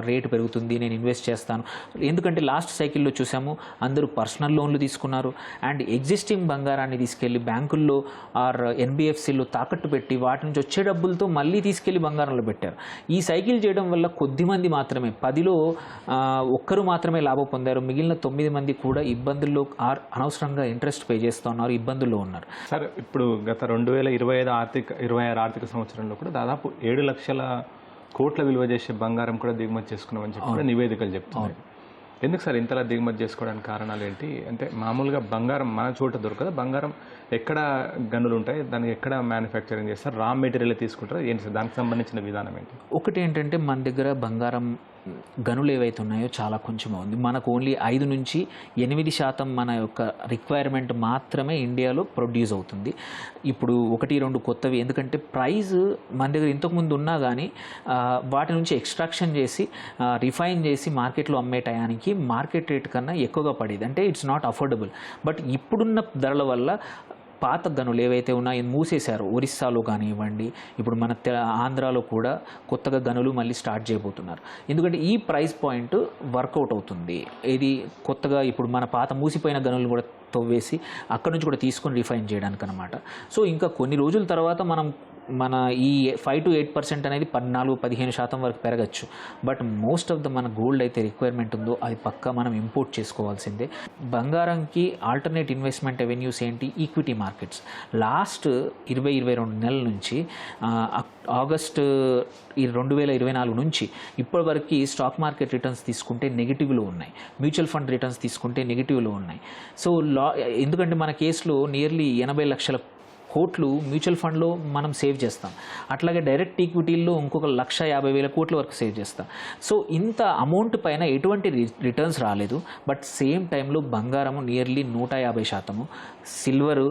రేటు పెరుగుతుంది, నేను ఇన్వెస్ట్ చేస్తాను. ఎందుకంటే లాస్ట్ సైకిల్లో చూసాము అందరూ పర్సనల్ లోన్లు తీసుకున్నారు అండ్ ఎగ్జిస్టింగ్ బంగారాన్ని తీసుకెళ్ళి బ్యాంకుల్లో ఆర్ ఎన్బిఎఫ్సిలో తాకట్టు పెట్టి వాటి నుంచి వచ్చే డబ్బులతో మళ్ళీ తీసుకెళ్ళి బంగారంలో పెట్టారు. ఈ సైకిల్ చేయడం వల్ల కొద్దిమంది మాత్రమే, 10లో ఒక్కరు మాత్రమే లాభం పొందారు. మిగిలిన 9 మంది కూడా ఇబ్బందుల్లో అనవసరంగా ఇంట్రెస్ట్ పే చేస్తూ ఉన్నారు, ఇబ్బందుల్లో ఉన్నారు. సార్ ఇప్పుడు గత 2025-26 ఆర్థిక సంవత్సరంలో కూడా దాదాపు 7 లక్షల కోట్ల విలువ చేసే బంగారం కూడా దిగుమతి చేసుకున్నామని చెప్పి కూడా నివేదికలు చెప్తున్నాయి. ఎందుకు సార్ ఇంతలా దిగుమతి చేసుకోవడానికి కారణాలు ఏంటి? అంటే మామూలుగా బంగారం మన చోట దొరకదు, బంగారం ఎక్కడ గనులు ఉంటాయి, దానికి ఎక్కడ మ్యానుఫ్యాక్చరింగ్ చేస్తారు, రా మెటీరియల్ తీసుకుంటారు, ఏంటి సార్ దానికి సంబంధించిన విధానం ఏంటి? ఒకటి ఏంటంటే మన దగ్గర బంగారం గనులు ఏవైతే ఉన్నాయో చాలా కొంచెం ఉంది. మనకు ఓన్లీ 5 నుంచి 8% మన యొక్క రిక్వైర్మెంట్ మాత్రమే ఇండియాలో ప్రొడ్యూస్ అవుతుంది. ఇప్పుడు 1-2 కొత్తవి, ఎందుకంటే ప్రైస్ మన దగ్గర ఇంతకుముందు ఉన్నా కానీ వాటి నుంచి ఎక్స్ట్రాక్షన్ చేసి రిఫైన్ చేసి మార్కెట్లో అమ్మే టయానికి మార్కెట్ రేట్ కన్నా ఎక్కువగా పడేది, అంటే ఇట్స్ నాట్ అఫోర్డబుల్. బట్ ఇప్పుడున్న ధరల వల్ల పాత గనులు ఏవైతే ఉన్నాయో మూసేశారు. ఒరిస్సాలో కానివ్వండి, ఇప్పుడు మన ఆంధ్రాలో కూడా కొత్తగా గనులు మళ్ళీ స్టార్ట్ చేయబోతున్నారు. ఎందుకంటే ఈ ప్రైస్ పాయింట్ వర్కౌట్ అవుతుంది. ఇది కొత్తగా ఇప్పుడు మన పాత మూసిపోయిన గనులు కూడా తవ్వేసి అక్కడ నుంచి కూడా తీసుకొని రిఫైన్ చేయడానికి అనమాట. సో ఇంకా కొన్ని రోజుల తర్వాత మన ఈ 5-8% అనేది 14-15% వరకు పెరగచ్చు. బట్ మోస్ట్ ఆఫ్ ద మన గోల్డ్ అయితే రిక్వైర్మెంట్ ఉందో అది పక్కా మనం ఇంపోర్ట్ చేసుకోవాల్సిందే. బంగారంకి ఆల్టర్నేట్ ఇన్వెస్ట్మెంట్ అవెన్యూస్ ఏంటి? Equity markets. లాస్ట్ 20-22 నెలల నుంచి ఆగస్టు 2024 నుంచి ఇప్పటి వరకు స్టాక్ మార్కెట్ రిటర్న్స్ తీసుకుంటే నెగిటివ్లో ఉన్నాయి, మ్యూచువల్ ఫండ్ రిటర్న్స్ తీసుకుంటే నెగిటివ్లో ఉన్నాయి. సో ఎందుకంటే మన కేసులో నియర్లీ 80 లక్షల కోట్లు మ్యూచువల్ ఫండ్లో మనం సేవ్ చేస్తాం, అట్లాగే డైరెక్ట్ ఈక్విటీల్లో ఇంకొక 150,000 కోట్ల వరకు సేవ్ చేస్తాం. సో ఇంత అమౌంట్ పైన ఎటువంటి రిటర్న్స్ రాలేదు. బట్ సేమ్ టైంలో బంగారము నియర్లీ 150%, సిల్వరు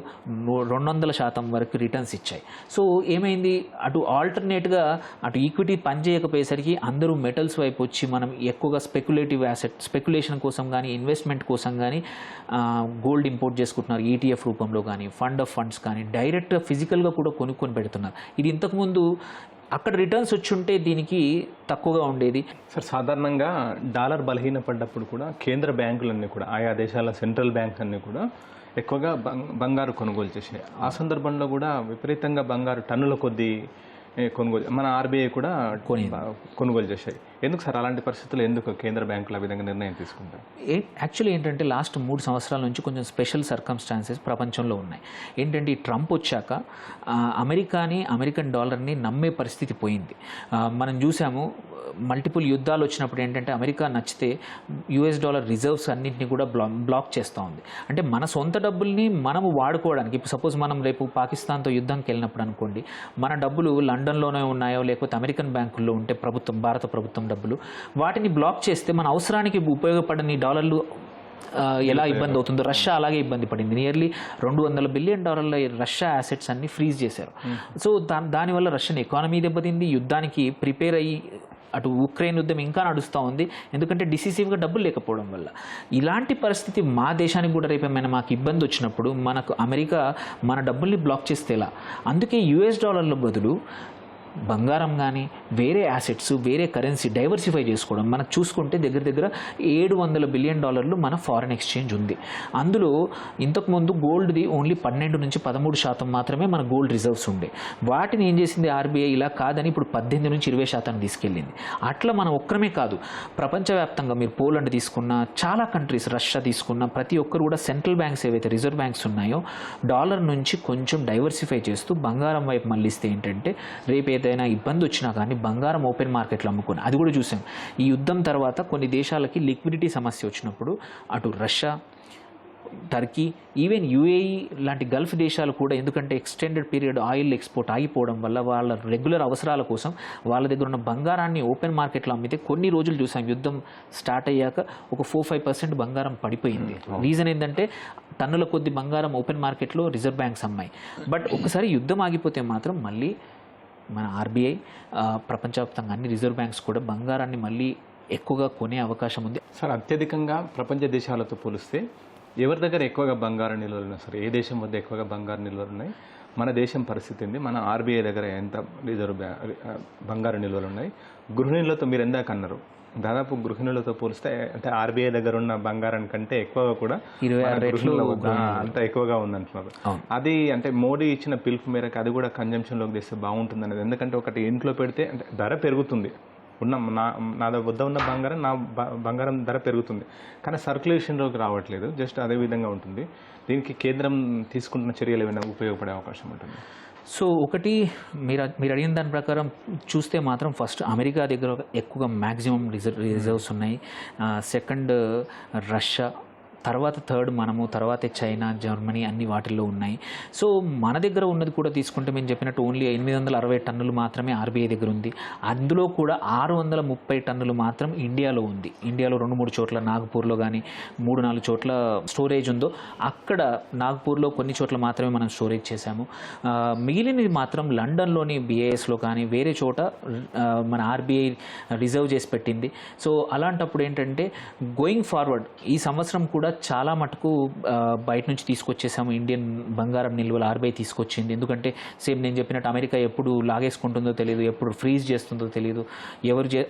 200% వరకు రిటర్న్స్ ఇచ్చాయి. సో ఏమైంది, అటు ఆల్టర్నేట్గా అటు ఈక్విటీ పనిచేయకపోయేసరికి అందరూ మెటల్స్ వైపు వచ్చి మనం ఎక్కువగా స్పెక్యులేషన్ కోసం కానీ ఇన్వెస్ట్మెంట్ కోసం కానీ గోల్డ్ ఇంపోర్ట్ చేసుకుంటున్నారు. ఈటీఎఫ్ రూపంలో కానీ ఫండ్ ఆఫ్ ఫండ్స్ కానీ డైరెక్ట్గా ఫిజికల్గా కూడా కొనుక్కొని పెడుతున్నారు. ఇది ఇంతకుముందు అక్కడ రిటర్న్స్ వచ్చి ఉంటే దీనికి తక్కువగా ఉండేది. సార్ సాధారణంగా డాలర్ బలహీనపడ్డప్పుడు కూడా కేంద్ర బ్యాంకులన్నీ కూడా ఆయా దేశాల సెంట్రల్ బ్యాంక్స్ అన్నీ కూడా ఎక్కువగా బంగారు కొనుగోలు చేసాయి. ఆ సందర్భంలో కూడా విపరీతంగా బంగారు టన్నుల కొద్దీ కొనుగోలు మన ఆర్బీఐ కూడా కొనుగోలు చేశాయి. ఎందుకు సార్ అలాంటి పరిస్థితులు ఎందుకు కేంద్ర బ్యాంకులు ఆ విధంగా నిర్ణయం తీసుకుంటారు? యాక్చువల్లీ ఏంటంటే లాస్ట్ 3 సంవత్సరాల నుంచి కొంచెం స్పెషల్ సర్కమ్స్టాన్సెస్ ప్రపంచంలో ఉన్నాయి. ఏంటంటే ఈ ట్రంప్ వచ్చాక అమెరికన్ డాలర్ని నమ్మే పరిస్థితి పోయింది. మనం చూసాము మల్టిపుల్ యుద్ధాలు వచ్చినప్పుడు ఏంటంటే అమెరికా నచ్చితే యుఎస్ డాలర్ రిజర్వ్స్ అన్నింటినీ కూడా బ్లాక్ చేస్తూ ఉంది. అంటే మన సొంత డబ్బుల్ని మనము వాడుకోవడానికి, ఇప్పుడు సపోజ్ మనం రేపు పాకిస్తాన్తో యుద్ధంకి వెళ్ళినప్పుడు అనుకోండి, మన డబ్బులు లండన్లోనే ఉన్నాయో లేకపోతే అమెరికన్ బ్యాంకుల్లో ఉంటే భారత ప్రభుత్వం డబ్బులు, వాటిని బ్లాక్ చేస్తే మన అవసరానికి ఉపయోగపడని డాలర్లు ఎలా ఇబ్బంది అవుతుందో రష్యా అలాగే ఇబ్బంది పడింది. నియర్లీ $200 బిలియన్ రష్యా యాసెట్స్ అన్ని ఫ్రీజ్ చేశారు. సో దానివల్ల రష్యన్ ఎకానమీ దెబ్బతింది. యుద్ధానికి ప్రిపేర్ అయ్యి అటు ఉక్రెయిన్ యుద్ధం ఇంకా నడుస్తూ ఉంది, ఎందుకంటే డిసిసివ్గా డబ్బులు లేకపోవడం వల్ల. ఇలాంటి పరిస్థితి మా దేశానికి కూడా రేపేమైనా మాకు ఇబ్బంది వచ్చినప్పుడు మనకు అమెరికా మన డబ్బుల్ని బ్లాక్ చేస్తే ఎలా? అందుకే యుఎస్ డాలర్ల బదులు బంగారం కానీ వేరే యాసెట్స్ వేరే కరెన్సీ డైవర్సిఫై చేసుకోవడం. మనకు చూసుకుంటే దగ్గర $700 బిలియన్ మన ఫారెన్ ఎక్స్చేంజ్ ఉంది. అందులో ఇంతకుముందు గోల్డ్ది ఓన్లీ 12-13% మాత్రమే మన గోల్డ్ రిజర్వ్స్ ఉండే. వాటిని ఏం చేసింది ఆర్బీఐ, ఇలా కాదని ఇప్పుడు 18-20% తీసుకెళ్ళింది. అట్లా మనం ఒక్కరమే కాదు, ప్రపంచవ్యాప్తంగా మీరు పోలాండ్ తీసుకున్న చాలా కంట్రీస్, రష్యా తీసుకున్న ప్రతి ఒక్కరు కూడా సెంట్రల్ బ్యాంక్స్ ఏవైతే రిజర్వ్ బ్యాంక్స్ ఉన్నాయో డాలర్ నుంచి కొంచెం డైవర్సిఫై చేస్తూ బంగారం వైపు మళ్ళిస్తే ఏంటంటే రేపు ఏదైనా ఇబ్బంది వచ్చినా కానీ బంగారం ఓపెన్ మార్కెట్లో అమ్ముకొని, అది కూడా చూసాం. ఈ యుద్ధం తర్వాత కొన్ని దేశాలకి లిక్విడిటీ సమస్య వచ్చినప్పుడు అటు రష్యా, టర్కీ, ఈవెన్ యూఏఈ లాంటి గల్ఫ్ దేశాలు కూడా, ఎందుకంటే ఎక్స్టెండెడ్ పీరియడ్ ఆయిల్ ఎక్స్పోర్ట్ ఆగిపోవడం వల్ల వాళ్ళ రెగ్యులర్ అవసరాల కోసం వాళ్ళ దగ్గర ఉన్న బంగారాన్ని ఓపెన్ మార్కెట్లో అమ్మితే కొన్ని రోజులు చూసాం యుద్ధం స్టార్ట్ అయ్యాక ఒక 4-5% బంగారం పడిపోయింది. రీజన్ ఏంటంటే టన్నుల కొద్ది బంగారం ఓపెన్ మార్కెట్లో రిజర్వ్ బ్యాంక్స్ అమ్మాయి. బట్ ఒకసారి యుద్ధం ఆగిపోతే మాత్రం మళ్ళీ మన ఆర్బీఐ, ప్రపంచవ్యాప్తంగా అన్ని రిజర్వ్ బ్యాంక్స్ కూడా బంగారాన్ని మళ్ళీ ఎక్కువగా కొనే అవకాశం ఉంది. సార్ అత్యధికంగా ప్రపంచ దేశాలతో పోలిస్తే ఎవరి దగ్గర ఎక్కువగా బంగారు నిల్వలు ఉన్నాయి సార్? ఏ దేశం వద్ద ఎక్కువగా బంగారు నిల్వలు ఉన్నాయి? మన దేశం పరిస్థితి ఏంది, మన ఆర్బీఐ దగ్గర ఎంత రిజర్వ్ బంగారు నిల్వలు ఉన్నాయి, గృహిణులతో మీరు ఎందాక అన్నారు దాదాపు గృహిణులతో పోలిస్తే అంటే ఆర్బీఐ దగ్గర ఉన్న బంగారం కంటే ఎక్కువగా కూడా అంత ఎక్కువగా ఉందంటున్నారు. అది అంటే మోడీ ఇచ్చిన పిలుపు మేరకు అది కూడా కన్జంప్షన్లోకి తెస్తే బాగుంటుంది అనేది. ఎందుకంటే ఒకటి ఇంట్లో పెడితే అంటే ధర పెరుగుతుంది, నా వద్ద ఉన్న బంగారం ధర పెరుగుతుంది కానీ సర్క్యులేషన్లోకి రావట్లేదు, జస్ట్ అదే విధంగా ఉంటుంది. దీనికి కేంద్రం తీసుకుంటున్న చర్యలు ఏమైనా ఉపయోగపడే అవకాశం ఉంటుంది? సో ఒకటి మీరు అడిగిన దాని ప్రకారం చూస్తే మాత్రం ఫస్ట్ అమెరికా దగ్గర ఎక్కువగా మ్యాక్సిమం రిజర్వ్స్ ఉన్నాయి, సెకండ్ రష్యా, తర్వాత థర్డ్ మనము, తర్వాతే చైనా, జర్మనీ అన్ని వాటిల్లో ఉన్నాయి. సో మన దగ్గర ఉన్నది కూడా తీసుకుంటే మేము చెప్పినట్టు ఓన్లీ 860 టన్నులు మాత్రమే ఆర్బీఐ దగ్గర ఉంది. అందులో కూడా 630 టన్నులు మాత్రం ఇండియాలో ఉంది. ఇండియాలో 2-3 చోట్ల నాగపూర్లో కానీ 3-4 చోట్ల స్టోరేజ్ ఉందో అక్కడ నాగపూర్లో కొన్ని చోట్ల మాత్రమే మనం స్టోరేజ్ చేశాము. మిగిలినది మాత్రం లండన్లోని BISలో కానీ వేరే చోట మన ఆర్బీఐ రిజర్వ్ చేసి పెట్టింది. సో అలాంటప్పుడు ఏంటంటే గోయింగ్ ఫార్వర్డ్ ఈ సంవత్సరం కూడా చాలా మటుకు బయట నుంచి తీసుకొచ్చేసాము. ఇండియన్ బంగారం నిల్వలు ఆర్బీఐ తీసుకొచ్చింది. ఎందుకంటే సేమ్ నేను చెప్పినట్టు అమెరికా ఎప్పుడు లాగేసుకుంటుందో తెలియదు, ఎప్పుడు ఫ్రీజ్ చేస్తుందో తెలియదు,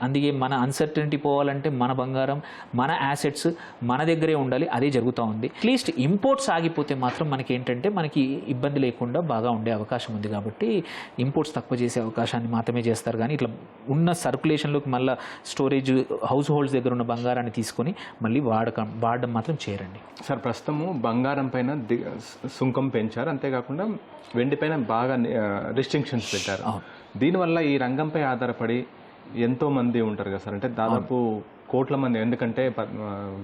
అందుకే మన అన్సర్టనిటీ పోవాలంటే మన బంగారం, మన యాసెట్స్ మన దగ్గరే ఉండాలి. అదే జరుగుతూ ఉంది. అట్లీస్ట్ ఇంపోర్ట్స్ ఆగిపోతే మాత్రం మనకి ఏంటంటే మనకి ఇబ్బంది లేకుండా బాగా ఉండే అవకాశం ఉంది. కాబట్టి ఇంపోర్ట్స్ తక్కువ చేసే అవకాశాన్ని మాత్రమే చేస్తారు. కానీ ఇట్లా ఉన్న సర్క్యులేషన్లోకి మళ్ళీ స్టోరేజ్ హౌస్ హోల్డ్స్ దగ్గర ఉన్న బంగారాన్ని తీసుకొని మళ్ళీ వాడడం మాత్రం చేయాలి. సార్ ప్రస్తుతము బంగారం పైన సుంకం పెంచారు, అంతేకాకుండా వెండి పైన బాగా రిస్ట్రిక్షన్స్ పెట్టారు. దీనివల్ల ఈ రంగంపై ఆధారపడి ఎంతో మంది ఉంటారు కదా సార్, అంటే దాదాపు కోట్ల మంది. ఎందుకంటే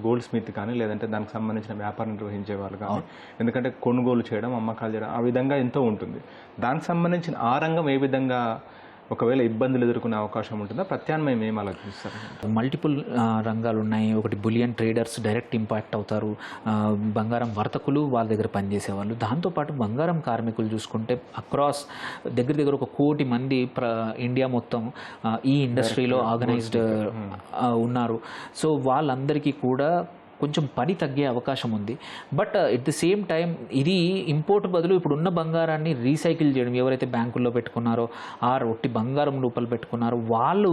గోల్డ్ స్మిత్ కానీ లేదంటే దానికి సంబంధించిన వ్యాపారం నిర్వహించే వాళ్ళు కానీ, ఎందుకంటే కొనుగోలు చేయడం, అమ్మకాలు చేయడం, ఆ విధంగా ఎంతో ఉంటుంది. దానికి సంబంధించిన ఆ రంగం ఏ విధంగా ఒకవేళ ఇబ్బందులు ఎదుర్కొనే అవకాశం ఉంటుందా? ప్రత్యామ్నాయం ఏం ఆలోచిస్తారు? మల్టిపుల్ రంగాలు ఉన్నాయి. ఒకటి బులియన్ ట్రేడర్స్ డైరెక్ట్ ఇంపాక్ట్ అవుతారు, బంగారం వర్తకులు వాళ్ళ దగ్గర పనిచేసేవాళ్ళు. దాంతోపాటు బంగారం కార్మికులు చూసుకుంటే అక్రాస్ దగ్గర 1 కోటి మంది ఇండియా మొత్తం ఈ ఇండస్ట్రీలో ఆర్గనైజ్డ్ ఉన్నారు. సో వాళ్ళందరికీ కూడా కొంచెం పని తగ్గే అవకాశం ఉంది. But at the same time ఇది ఇంపోర్ట్ బదులు ఇప్పుడు ఉన్న బంగారాన్ని రీసైకిల్ చేయడం, ఎవరైతే బ్యాంకుల్లో పెట్టుకున్నారో ఒట్టి బంగారం రూపాయలు పెట్టుకున్నారో వాళ్ళు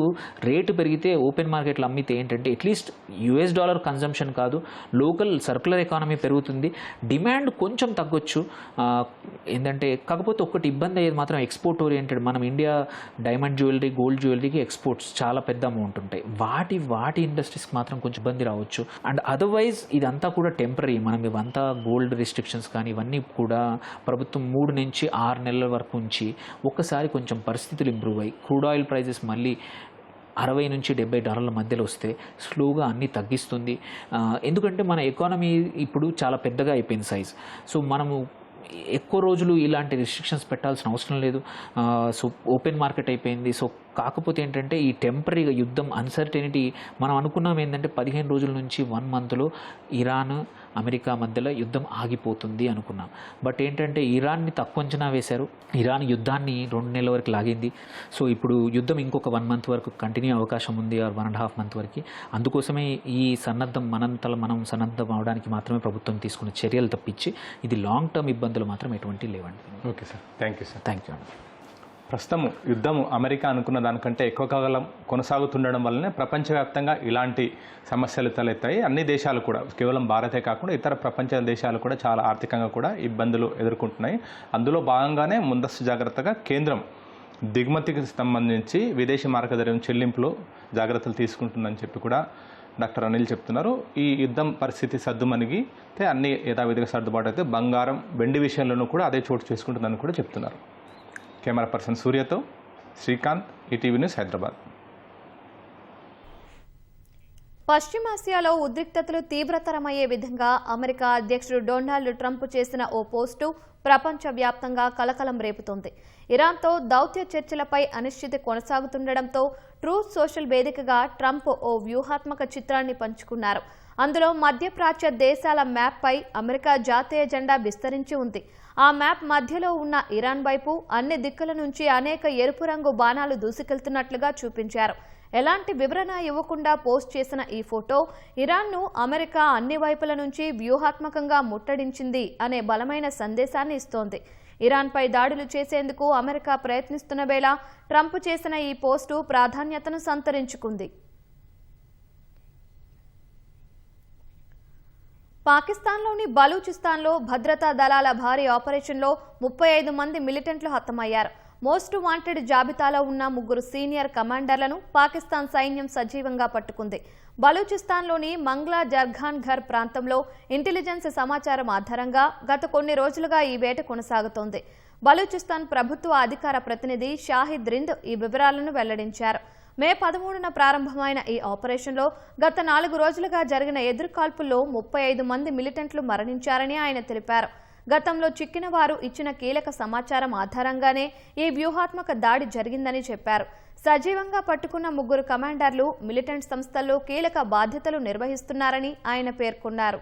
రేటు పెరిగితే ఓపెన్ మార్కెట్లో అమ్మితే ఏంటంటే అట్లీస్ట్ $US కన్జంప్షన్ కాదు, లోకల్ సర్క్యులర్ ఎకానమీ పెరుగుతుంది, డిమాండ్ కొంచెం తగ్గొచ్చు. ఏంటంటే కాకపోతే ఒకటి ఇబ్బంది అయ్యేది మాత్రం ఎక్స్పోర్ట్ ఓరియంటెడ్. మనం ఇండియా డైమండ్ జ్యువెలరీ, గోల్డ్ జ్యువెలరీకి ఎక్స్పోర్ట్స్ చాలా పెద్ద అమౌంట్ ఉంటాయి. వాటి ఇండస్ట్రీస్కి మాత్రం కొంచెం ఇబ్బంది రావచ్చు. అండ్ అదర్వైజ్ ఇదంతా కూడా టెంపరీ. మనం ఇవంతా గోల్డ్ రిస్ట్రిక్షన్స్ కానీ ఇవన్నీ కూడా ప్రభుత్వం 3 నుంచి 6 నెలల వరకు ఉంచి ఒక్కసారి కొంచెం పరిస్థితులు ఇంప్రూవ్ అయ్యి క్రూడ్ ఆయిల్ ప్రైజెస్ మళ్ళీ $60 నుంచి $70 మధ్యలో వస్తే స్లోగా అన్నీ తగ్గిస్తుంది. ఎందుకంటే మన ఎకానమీ ఇప్పుడు చాలా పెద్దగా అయిపోయింది సైజ్. సో మనము ఎక్కువ రోజులు ఇలాంటి రిస్ట్రిక్షన్స్ పెట్టాల్సిన అవసరం లేదు. సో ఓపెన్ మార్కెట్ అయిపోయింది. సో కాకపోతే ఏంటంటే ఈ టెంపరీగా యుద్ధం అన్సర్టెనిటీ మనం అనుకున్నాం ఏంటంటే 15 రోజుల నుంచి 1 మంత్లో ఇరాన్ అమెరికా మధ్యలో యుద్ధం ఆగిపోతుంది అనుకున్నాం. బట్ ఏంటంటే ఇరాన్ని తక్కువ అంచనా వేశారు. ఇరాన్ యుద్ధాన్ని 2 నెలల వరకు లాగింది. సో ఇప్పుడు యుద్ధం ఇంకొక 1 మంత్ వరకు కంటిన్యూ అవకాశం ఉంది, 1.5 మంత్ వరకు. అందుకోసమే ఈ సన్నద్ధం మనం సన్నద్ధం అవడానికి మాత్రమే ప్రభుత్వం తీసుకున్న చర్యలు తప్పించి ఇది లాంగ్ టర్మ్ ఇబ్బందులు మాత్రం ఎటువంటి లేవండి. Okay sir, thank you sir. Thank you అండి. ప్రస్తుతం యుద్ధం అమెరికా అనుకున్న దానికంటే ఎక్కువ కాలం కొనసాగుతుండడం వల్లనే ప్రపంచవ్యాప్తంగా ఇలాంటి సమస్యలు తలెత్తాయి. అన్ని దేశాలు కూడా, కేవలం భారతే కాకుండా ఇతర ప్రపంచ దేశాలు కూడా చాలా ఆర్థికంగా కూడా ఇబ్బందులు ఎదుర్కొంటున్నాయి. అందులో భాగంగానే ముందస్తు జాగ్రత్తగా కేంద్రం దిగుమతికి సంబంధించి విదేశీ మార్గదర్శనం చెల్లింపులో జాగ్రత్తలు తీసుకుంటుందని చెప్పి కూడా డాక్టర్ అనిల్ చెప్తున్నారు. ఈ యుద్ధం పరిస్థితి సద్దుమణిగితే అన్ని యథావిధిగా సర్దుబాటు అయితే బంగారం, వెండి విషయంలోనూ కూడా అదే చోటు చేసుకుంటుందని కూడా చెప్తున్నారు. కెమెరా పర్సన్ సూర్యతో శ్రీకాంత్, ఈటీవీ న్యూస్, హైదరాబాద్. పశ్చిమాసియాలో ఉద్రిక్తతలు తీవ్రతరమయ్యే విధంగా అమెరికా అధ్యక్షుడు డొనాల్డ్ ట్రంప్ చేసిన ఓ పోస్టు ప్రపంచవ్యాప్తంగా కలకలం రేపుతోంది. ఇరాన్తో దౌత్య చర్చలపై అనిశ్చితి కొనసాగుతుండటంతో ట్రూత్ సోషల్ వేదికగా ట్రంప్ ఓ వ్యూహాత్మక చిత్రాన్ని పంచుకున్నారు. అందులో మధ్యప్రాచ్య దేశాల మ్యాప్పై అమెరికా జాతీయ జెండా విస్తరించి ఉంది. ఆ మ్యాప్ మధ్యలో ఉన్న ఇరాన్ వైపు అన్ని దిక్కుల నుంచి అనేక ఎరుపు రంగు బాణాలు దూసుకెళ్తున్నట్లుగా చూపించారు. ఎలాంటి వివరణ ఇవ్వకుండా పోస్ట్ చేసిన ఈ ఫోటో ఇరాన్ను అమెరికా అన్ని వైపుల నుంచి వ్యూహాత్మకంగా ముట్టడించింది అనే బలమైన సందేశాన్ని ఇస్తోంది. ఇరాన్పై దాడులు చేసేందుకు అమెరికా ప్రయత్నిస్తున్న వేళ ట్రంప్ చేసిన ఈ పోస్టు ప్రాధాన్యతను సంతరించుకుంది. పాకిస్తాన్లోని బలూచిస్తాన్లో భద్రతా దళాల భారీ ఆపరేషన్లో 35 మంది మిలిటెంట్లు హతమయ్యారు. మోస్ట్ వాంటెడ్ జాబితాలో ఉన్న 3 సీనియర్ కమాండర్లను పాకిస్తాన్ సైన్యం సజీవంగా పట్టుకుంది. బలూచిస్తాన్లోని మంగ్లా జర్ఖాన్ ఘర్ ప్రాంతంలో ఇంటెలిజెన్స్ సమాచారం ఆధారంగా గత కొన్ని రోజులుగా ఈ వేట కొనసాగుతోంది. బలూచిస్తాన్ ప్రభుత్వ అధికార ప్రతినిధి షాహిద్ రింద్ ఈ వివరాలను వెల్లడించారు. మే 13న ప్రారంభమైన ఈ ఆపరేషన్లో గత 4 రోజులుగా జరిగిన ఎదురుకాల్పుల్లో 35 మంది మిలిటెంట్లు మరణించారని ఆయన తెలిపారు. గతంలో చిక్కిన వారు ఇచ్చిన కీలక సమాచారం ఆధారంగానే ఈ వ్యూహాత్మక దాడి జరిగిందని చెప్పారు. సజీవంగా పట్టుకున్న 3 కమాండర్లు మిలిటెంట్ సంస్థల్లో కీలక బాధ్యతలు నిర్వహిస్తున్నారని ఆయన పేర్కొన్నారు.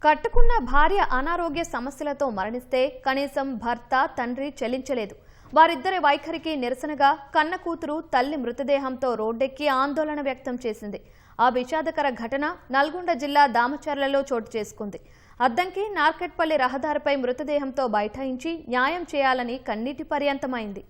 కట్టుకున్న భార్య అనారోగ్య సమస్యలతో మరణిస్తే కనీసం భర్త, తండ్రి చెల్లించలేదు. వారిద్దరి వైఖరికి నిరసనగా కన్న కూతురు తల్లి మృతదేహంతో రోడ్డెక్కి ఆందోళన వ్యక్తం చేసింది. ఆ విషాదకర ఘటన నల్గొండ జిల్లా దామచర్లలో చోటు చేసుకుంది. అద్దంకి నార్కెట్పల్లి రహదారిపై మృతదేహంతో బైఠాయించి న్యాయం చేయాలని కన్నీటి పర్యంతమైంది.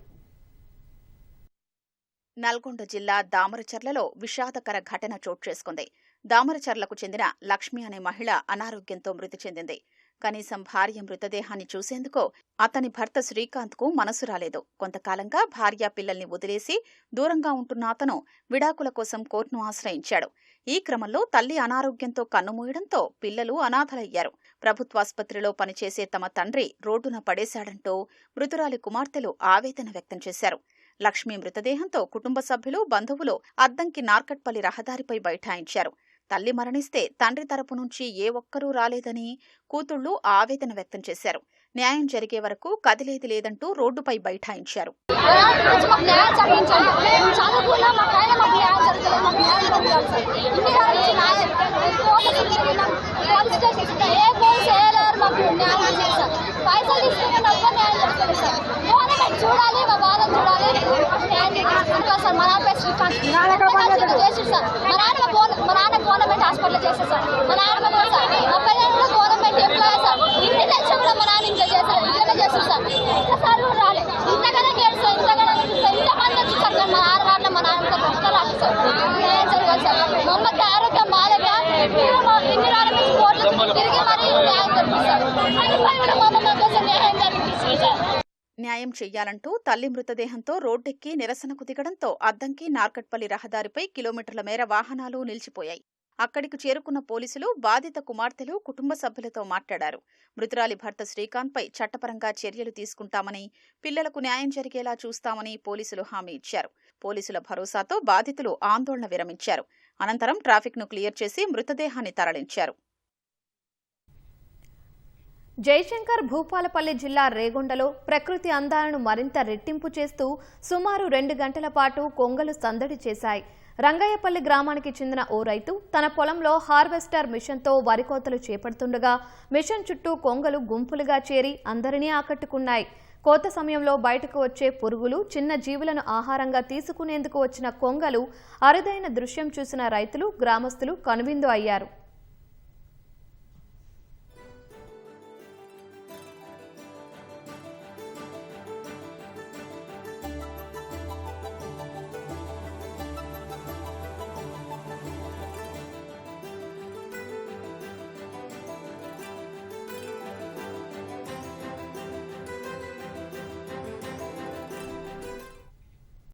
నల్గొండ జిల్లా దామరచర్లలో విషాదకర ఘటన చోటు చేసుకుంది. దామరచర్లకు చెందిన లక్ష్మి అనే మహిళ అనారోగ్యంతో మృతి చెందింది. కనీసం భార్య మృతదేహాన్ని చూసేందుకు అతని భర్త శ్రీకాంత్కు మనసు రాలేదు. కొంతకాలంగా భార్య పిల్లల్ని వదిలేసి దూరంగా ఉంటున్న అతను విడాకుల కోసం కోర్టును ఆశ్రయించాడు. ఈ క్రమంలో తల్లి అనారోగ్యంతో కన్నుమూయడంతో పిల్లలు అనాథలయ్యారు. ప్రభుత్వాసుపత్రిలో పనిచేసే తమ తండ్రి రోడ్డున పడేశాడంటూ మృతురాలి కుమార్తెలు ఆవేదన వ్యక్తం చేశారు. లక్ష్మి మృతదేహంతో కుటుంబ సభ్యులు, బంధువులు అద్దంకి నార్కట్పల్లి రహదారిపై బైఠాయించారు. తల్లి మరణిస్తే తండ్రి తరపు నుంచి ఏ ఒక్కరూ రాలేదని కూతుళ్లు ఆవేదన వ్యక్తం చేశారు. న్యాయం జరిగే వరకు కదిలేది లేదంటూ రోడ్డుపై బైఠాయించారు. గవర్నమెంట్ హాస్పిటల్ చేశారు సార్. మా నాన్న గవర్నమెంట్ ఎంప్లాయీ సార్. ఇంటి తెచ్చి కూడా మా నాన్న ఇంట్లో చేశారు, ఇంట్లోనే చేశారు సార్. ఇంతసార్లు రాలే, ఇంతకన్నా చేస్తారు, ఇంతకన్నా ఇంతమంది వచ్చి సార్. మా నాన్న రాట్ల మా నాన్న ఒక్కరు రాదు సార్. న్యాయం జరగాలి సార్. మా అమ్మకి ఆరోగ్యం బాగా ఇన్ని రాళ్ళ కోట్లు తిరిగి మరీ న్యాయం జరిపిస్తారు. మా అమ్మ కోసం న్యాయం జరిపిస్తుంది సార్. న్యాయం చెయ్యాలంటూ తల్లి మృతదేహంతో రోడ్డెక్కి నిరసనకు దిగడంతో అద్దంకి నార్కట్పల్లి రహదారిపై కిలోమీటర్ల మేర వాహనాలు నిలిచిపోయాయి. అక్కడికి చేరుకున్న పోలీసులు బాధిత కుమార్తెలు, కుటుంబ సభ్యులతో మాట్లాడారు. మృతురాలి భర్త శ్రీకాంత్పై చట్టపరంగా చర్యలు తీసుకుంటామని, పిల్లలకు న్యాయం జరిగేలా చూస్తామని పోలీసులు హామీ ఇచ్చారు. పోలీసుల భరోసాతో బాధితులు ఆందోళన విరమించారు. అనంతరం ట్రాఫిక్ను క్లియర్ చేసి మృతదేహాన్ని తరలించారు. జయశంకర్ భూపాలపల్లి జిల్లా రేగొండలో ప్రకృతి అందాలను మరింత రెట్టింపు చేస్తూ సుమారు 2 గంటల పాటు కొంగలు సందడి చేశాయి. రంగయ్యపల్లి గ్రామానికి చెందిన ఓ రైతు తన పొలంలో హార్వెస్టర్ మిషన్తో వరి కోతలు చేపడుతుండగా మిషన్ చుట్టూ కొంగలు గుంపులుగా చేరి అందరినీ ఆకట్టుకున్నాయి. కోత సమయంలో బయటకు వచ్చే పురుగులు, చిన్న జీవులను ఆహారంగా తీసుకునేందుకు వచ్చిన కొంగలు అరుదైన దృశ్యం చూసిన రైతులు, గ్రామస్తులు కనువిందు అయ్యారు.